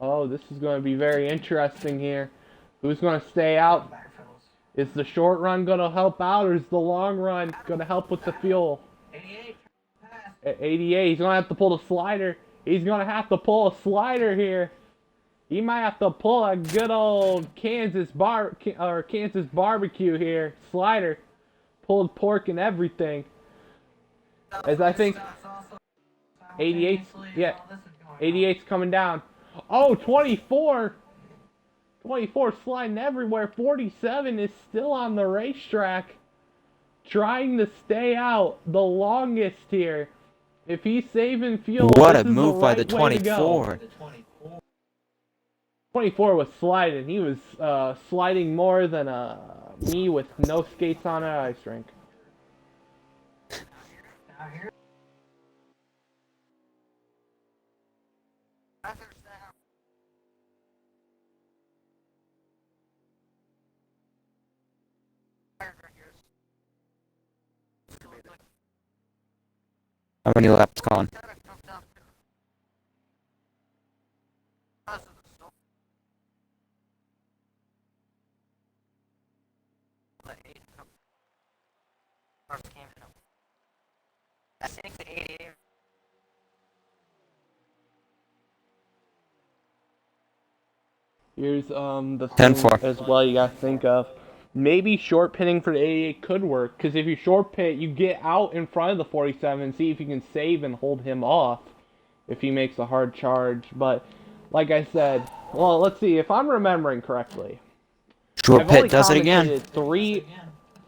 Oh, this is going to be very interesting here. Who's going to stay out? Is the short run going to help out, or is the long run going to help with the fuel? 88, he's going to have to pull the slider. He's going to have to pull a slider here. He might have to pull a good old Kansas barbecue here. Slider. Pulled pork and everything. As I think 88's coming down. Oh, 24. 24 sliding everywhere. 47 is still on the racetrack, trying to stay out the longest here. If he's saving fuel, what this a is move the by right the way to 24. go. 24 was sliding. He was sliding more than me with no skates on an ice rink. 20 laps gone. I think the 88. Here's the 10-4. thing as well you gotta think of. Maybe short pitting for the 88 could work, because if you short pit, you get out in front of the 47 and see if you can save and hold him off if he makes a hard charge. But like I said, well, let's see if I'm remembering correctly. Short I've only pit does it again. commentated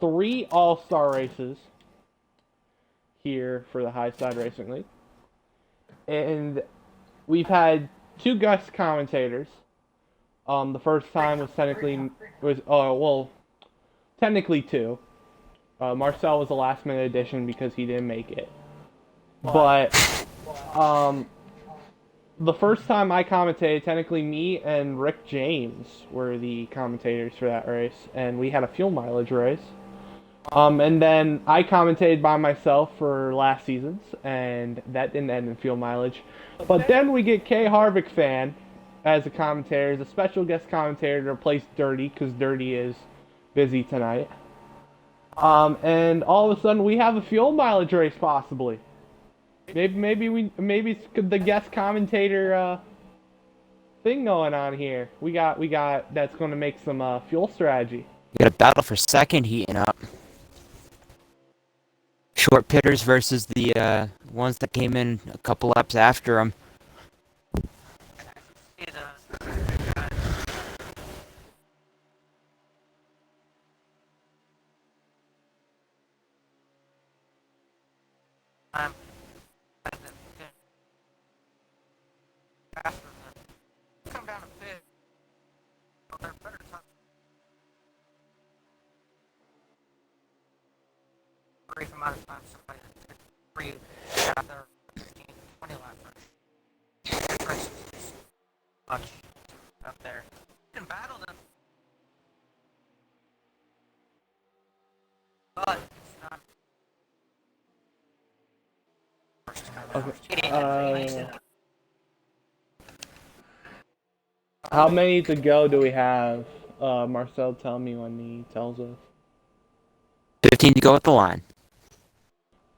three All-Star races here for the High Side Racing League, and we've had 2 guest commentators. The first time was technically 2. Marcel was a last minute addition because he didn't make it. But the first time I commentated, technically me and Rick James were the commentators for that race, and we had a fuel mileage race. And then I commentated by myself for last season's, and that didn't end in fuel mileage. But then we get Kay Harvick fan as a commentator, as a special guest commentator to replace Dirty, because Dirty is busy tonight. And all of a sudden we have a fuel mileage race possibly. Maybe it's the guest commentator thing going on here. We got that's going to make some fuel strategy. We got a battle for second heating up. Short pitters versus the ones that came in a couple laps after them. Come down a bit. They're better top. Brief amount of time, somebody for you got their 15, 20 lap race. Much up there. You can battle them. But it's not. Okay. How many to go do we have? Marcel, tell me when he tells us. 15 to go at the line.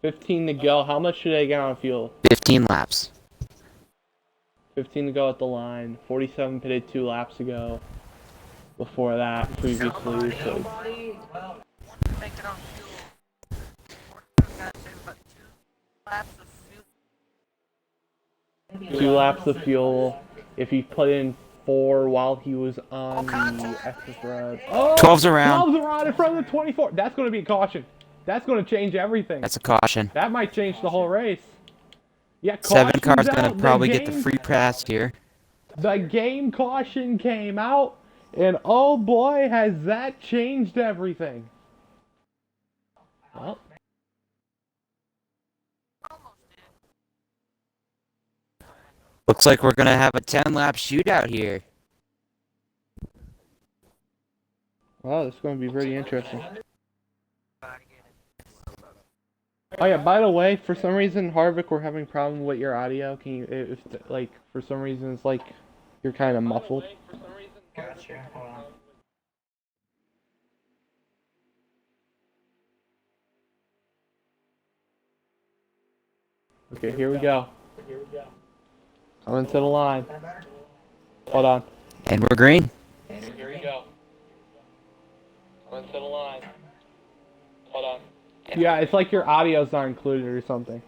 15 to go. How much should I get on fuel? 15 laps. 15 to go at the line. 47 pitted 2 laps ago. Before that, previously. So. Make it on fuel. But 2 laps of fuel. If he put in 4 while he was on the exit road. Oh, 12's around. 12's around in front of the 24. That's going to be a caution. That's going to change everything. That's a caution. That might change the whole race. Yeah, 7 car's out. gonna probably get the free pass here. The game caution came out, and oh boy, has that changed everything. Well. Looks like we're gonna have a 10-lap shootout here. Wow, this is going to be pretty interesting. Oh yeah, by the way, for some reason, Harvick, we're having a problem with your audio. Can you, if like, for some reason, it's like you're kind of muffled. Gotcha. Hold on. Okay, here we go. Coming to the line. Hold on. And we're green. Here we go. Coming to the line. Hold on. Yeah, it's like your audio's not included or something.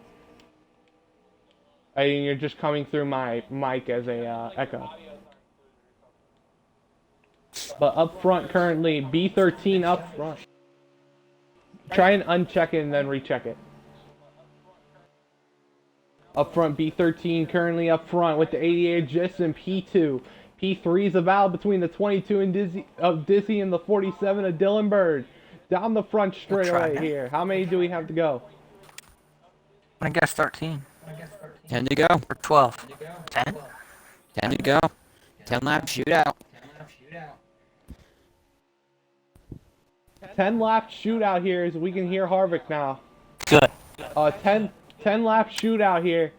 I mean, you're just coming through my mic as a echo. But up front currently, B13 up front. Try and uncheck it and then recheck it. Up front, B13 currently up front with the 88 just in P2. P3 is a battle between the 22 and Dizzy and the 47 of Dylan Bird. Down the front straightaway here. How many do we have to go? I guess 13. 10 to go. Or 12. 10? 10 to go. 10-lap shootout. 10-lap shootout here as we can hear Harvick now. Good. 10 10-lap shootout here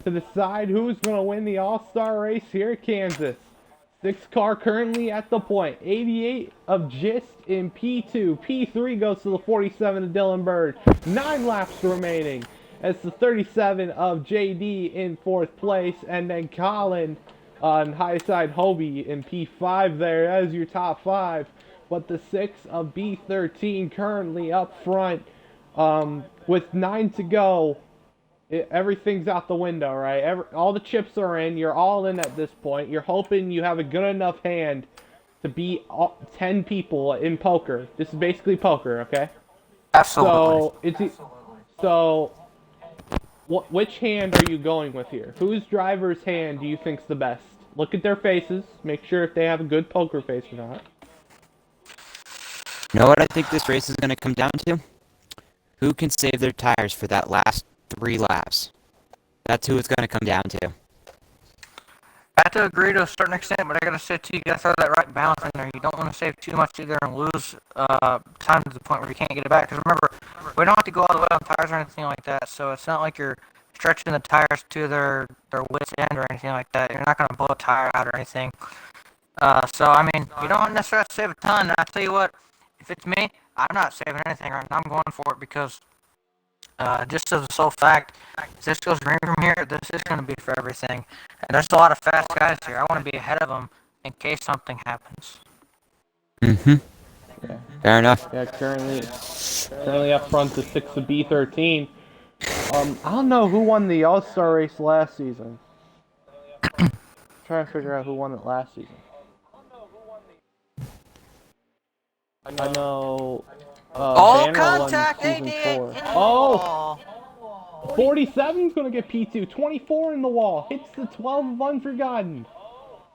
to decide who's going to win the All-Star race here at Kansas. 6 car currently at the point. 88 of Gist in P2. P3 goes to the 47 of Dylan Bird. 9 laps remaining. It's the 37 of JD in 4th place. And then Colin on high side Hobie in P5 there as your top 5. But the 6 of B13 currently up front with 9 to go. Everything's out the window, right? All the chips are in. You're all in at this point. You're hoping you have a good enough hand to beat 10 people in poker. This is basically poker, okay? Absolutely. Which hand are you going with here? Whose driver's hand do you think's the best? Look at their faces. Make sure if they have a good poker face or not. You know what I think this race is going to come down to? Who can save their tires for that last 3 laps? That's who it's going to come down to. I have to agree to a certain extent, but I gotta say too, you gotta throw that right balance in there. You don't want to save too much either and lose time to the point where you can't get it back. Because remember, we don't have to go all the way on tires or anything like that, so it's not like you're stretching the tires to their wit's end or anything like that. You're not gonna blow a tire out or anything. So I mean, you don't necessarily have to save a ton. And I tell you what, if it's me, I'm not saving anything right now. I'm going for it because just as a sole fact, if this goes green from here, this is going to be for everything. And there's a lot of fast guys here. I want to be ahead of them in case something happens. Mm-hmm. Yeah. Fair enough. Yeah, currently up front the 6 of B13. I don't know who won the All-Star race last season. Trying to figure out who won it last season. I know. Banner Contact! won season 4. Oh! 47's gonna get P2. 24 in the wall. Hits the 12 of Unforgotten.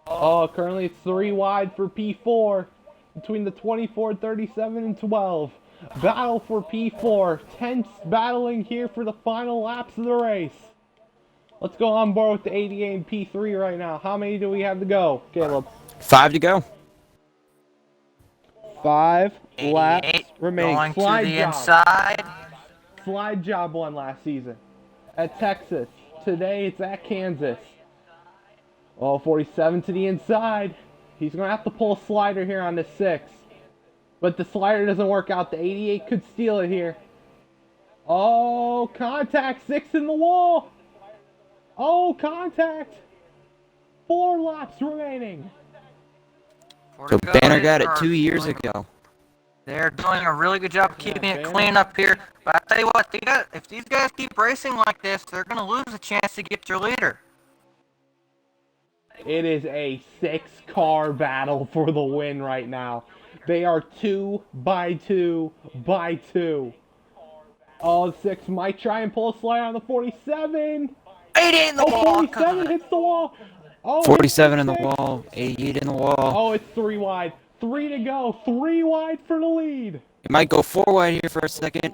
Oh, currently it's 3 wide for P4. Between the 24, 37, and 12. Battle for P4. Tense battling here for the final laps of the race. Let's go on board with the 88 and P3 right now. How many do we have to go, Caleb? 5 to go. 5 laps remaining. Going Slide to the job. inside. Slide job won last season. At Texas. Today it's at Kansas. Oh, 47 to the inside. He's going to have to pull a slider here on the 6. But the slider doesn't work out. The 88 could steal it here. Oh, contact. 6 in the wall. Oh, contact. 4 laps remaining. So Banner got it 2 years ago. They're doing a really good job of keeping it Banner. clean up here. But I tell you what, if these guys keep racing like this, they're going to lose a chance to get their leader. It is a 6-car battle for the win right now. They are 2 by 2 by 2. Oh, 6 might try and pull a slide on the 47. 88 in the wall. 47 hits the wall. Oh, 47 in the 6. wall, 88 in the wall. Oh, it's 3 wide. 3 to go. 3 wide for the lead. It might go 4 wide here for a second.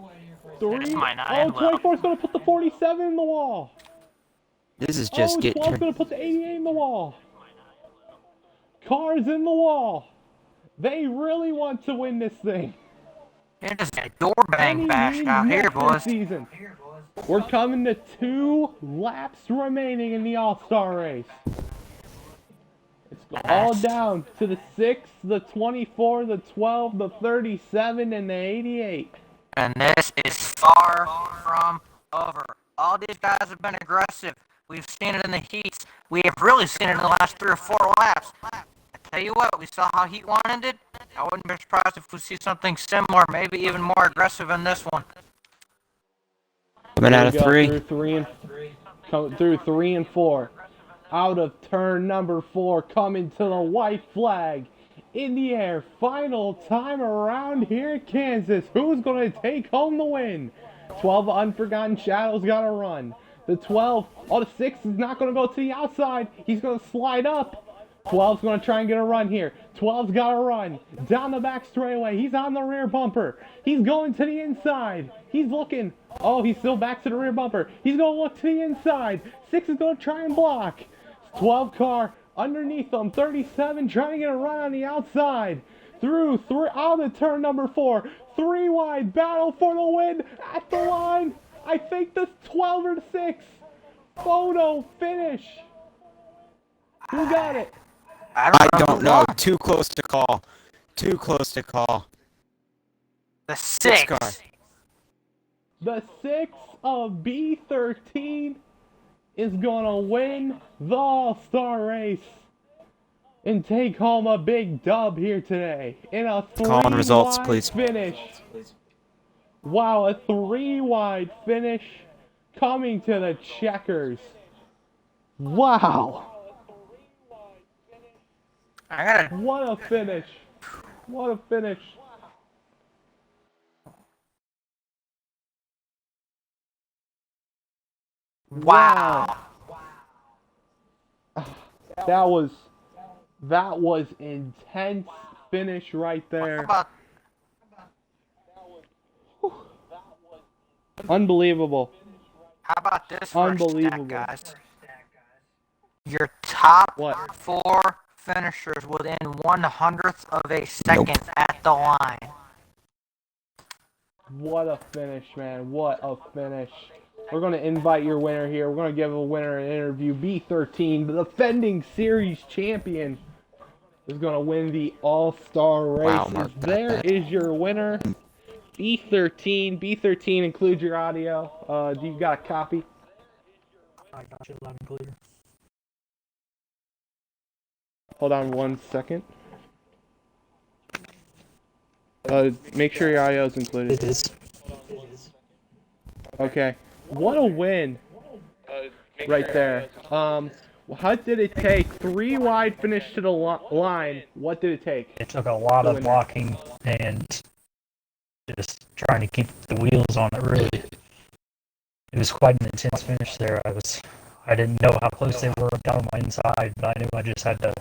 3. This might not Oh, end well. 24 is going to put the 47 in the wall. This is just oh, getting 12's going to put the 88 in the wall. Cars in the wall. They really want to win this thing. It is a door bang Any bash lead out here, yet this boys. season. We're coming to 2 laps remaining in the All-Star race. It's all down to the 6, the 24, the 12, the 37, and the 88. And this is far from over. All these guys have been aggressive. We've seen it in the heats. We have really seen it in the last 3 or 4 laps. I tell you what, we saw how Heat 1 ended. I wouldn't be surprised if we see something similar, maybe even more aggressive in this one. coming out of 3. Through 3 and 4. Out of turn number 4, coming to the white flag. In the air, final time around here at Kansas. Who's going to take home the win? 12 Unforgotten Shadows got to run. The 12, the 6 is not going to go to the outside. He's going to slide up. 12's going to try and get a run here. 12's got to run. Down the back straightaway. He's on the rear bumper. He's going to the inside. He's looking. Oh, he's still back to the rear bumper. He's going to look to the inside. 6 is going to try and block. 12 car underneath them. 37 trying to get a run on the outside. Through, out of turn number 4. 3 wide. Battle for the win at the line. I think the 12 or 6 photo finish. Who got it? I don't know. Too close to call. Too close to call. The 6. car. The 6 of B13 is gonna win the All-Star race and take home a big dub here today in a Calling results, three-wide please. finish. Wow, a 3-wide finish coming to the checkers. Wow. What a finish. What a finish. Wow. That was intense finish right there. Unbelievable. How about this for a stat, Unbelievable. guys? Your top What? 4 finishers within 1/100th of a second at the line. What a finish, man. What a finish. We're going to invite your winner here. We're going to give a winner an interview. B13, the defending series champion, is going to win the All-Star race. Wow, Mark, There is your winner, B13. B13 includes your audio. Do you got a copy? I got you loud and clear. Hold on 1 second. Make sure your audio is included. It is. Okay. What a win right there. How did it take? 3-wide finish to the line. What did it take? It took a lot of blocking and just trying to keep the wheels on it, really. It was quite an intense finish there. I didn't know how close they were down on my inside, but I knew I just had to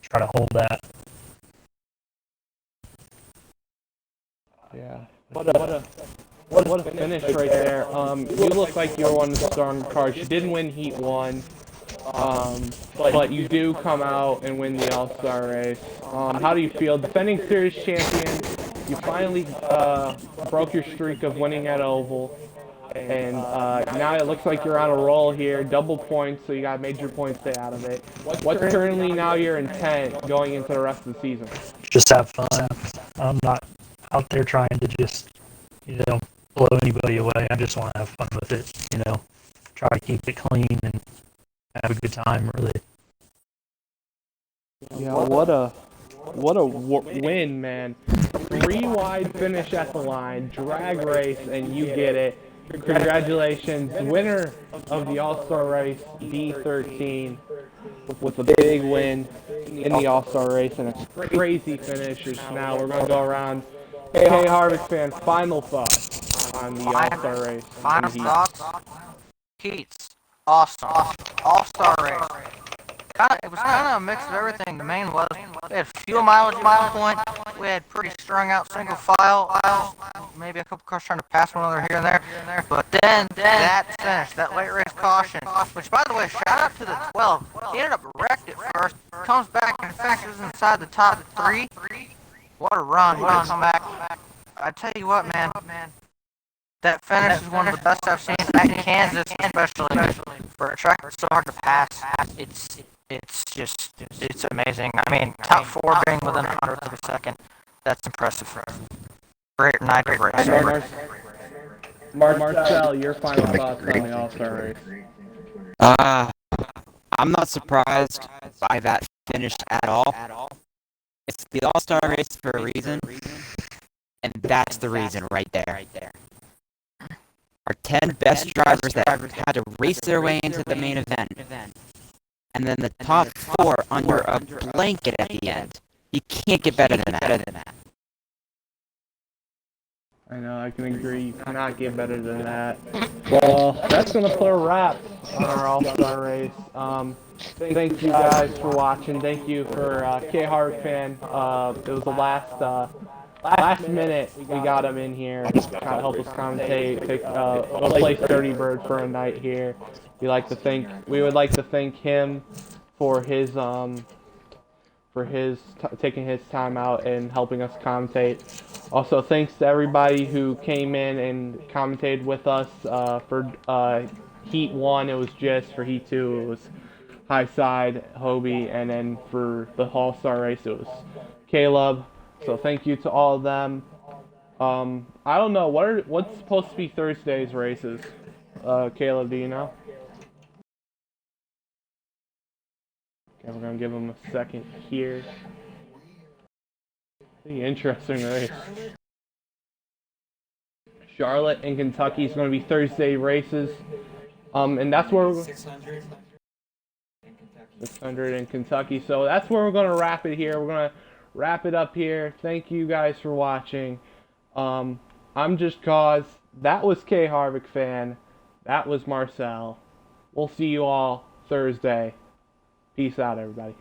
try to hold that. Yeah. What a finish right there. You look like you're one of the stronger cars. You didn't win Heat 1, but you do come out and win the All-Star race. How do you feel? Defending series champion, you finally broke your streak of winning at Oval. And now it looks like you're on a roll here. Double points, so you got major points stay out of it. What's currently now your intent going into the rest of the season? Just have fun. I'm not out there trying to just, blow anybody away. I just want to have fun with it, Try to keep it clean and have a good time, really. Yeah, what a win, man. 3-wide finish at the line, drag race, and you get it. Congratulations, winner of the All-Star race, B13, with a big win in the All-Star race and a crazy finish. Now we're going to go around. Hey, Harvest fans, final thoughts on the All-Star race. Final thoughts? Heats. Awesome. All-Star race. It was kind of a mix of everything. The main was we had fuel mileage at one point. We had pretty strung out single file. Maybe a couple cars trying to pass one another here and there. But then that finish, that late race caution, which by the way, shout out to the 12. He ended up wrecked at first, comes back and finishes inside the top 3. What a run. What a comeback. I tell you what, man. That finish is one of the best I've seen at Kansas, especially for a track that's so hard to pass. It's amazing. I mean, top 4 being within 100th of a second. That's impressive. Great night of race. Marcel, your final thoughts on the All-Star race. I'm not surprised by that finish at all. It's the All-Star race for a reason, and that's the reason right there. Our 10 best drivers that had to race their way into the main event, and then the top 4 under a blanket at the end. You can't get better than that. I know, I can agree. You cannot get better than that. Well, that's going to put a wrap on our All-Star race. Thank you guys for watching. Thank you for K-Hart fan. It was the last minute we got him in here. Kind of help us commentate. We'll play 30 Bird for a night here. We would like to thank him for his for his taking his time out and helping us commentate. Also, thanks to everybody who came in and commentated with us for Heat 1. It was Jis. For Heat 2, it was Highside, Hobie, and then for the All-Star race, it was Caleb. So thank you to all of them. I don't know what's supposed to be Thursday's races. Caleb, do you know? Okay, we're gonna give him a second here. Pretty interesting race. Charlotte and Kentucky is going to be Thursday races. And that's where 600 in Kentucky. So that's where we're going to wrap it here. We're going to wrap it up here. Thank you guys for watching. I'm Just Cause. That was K Harvick Fan. That was Marcel. We'll see you all Thursday. Peace out, everybody.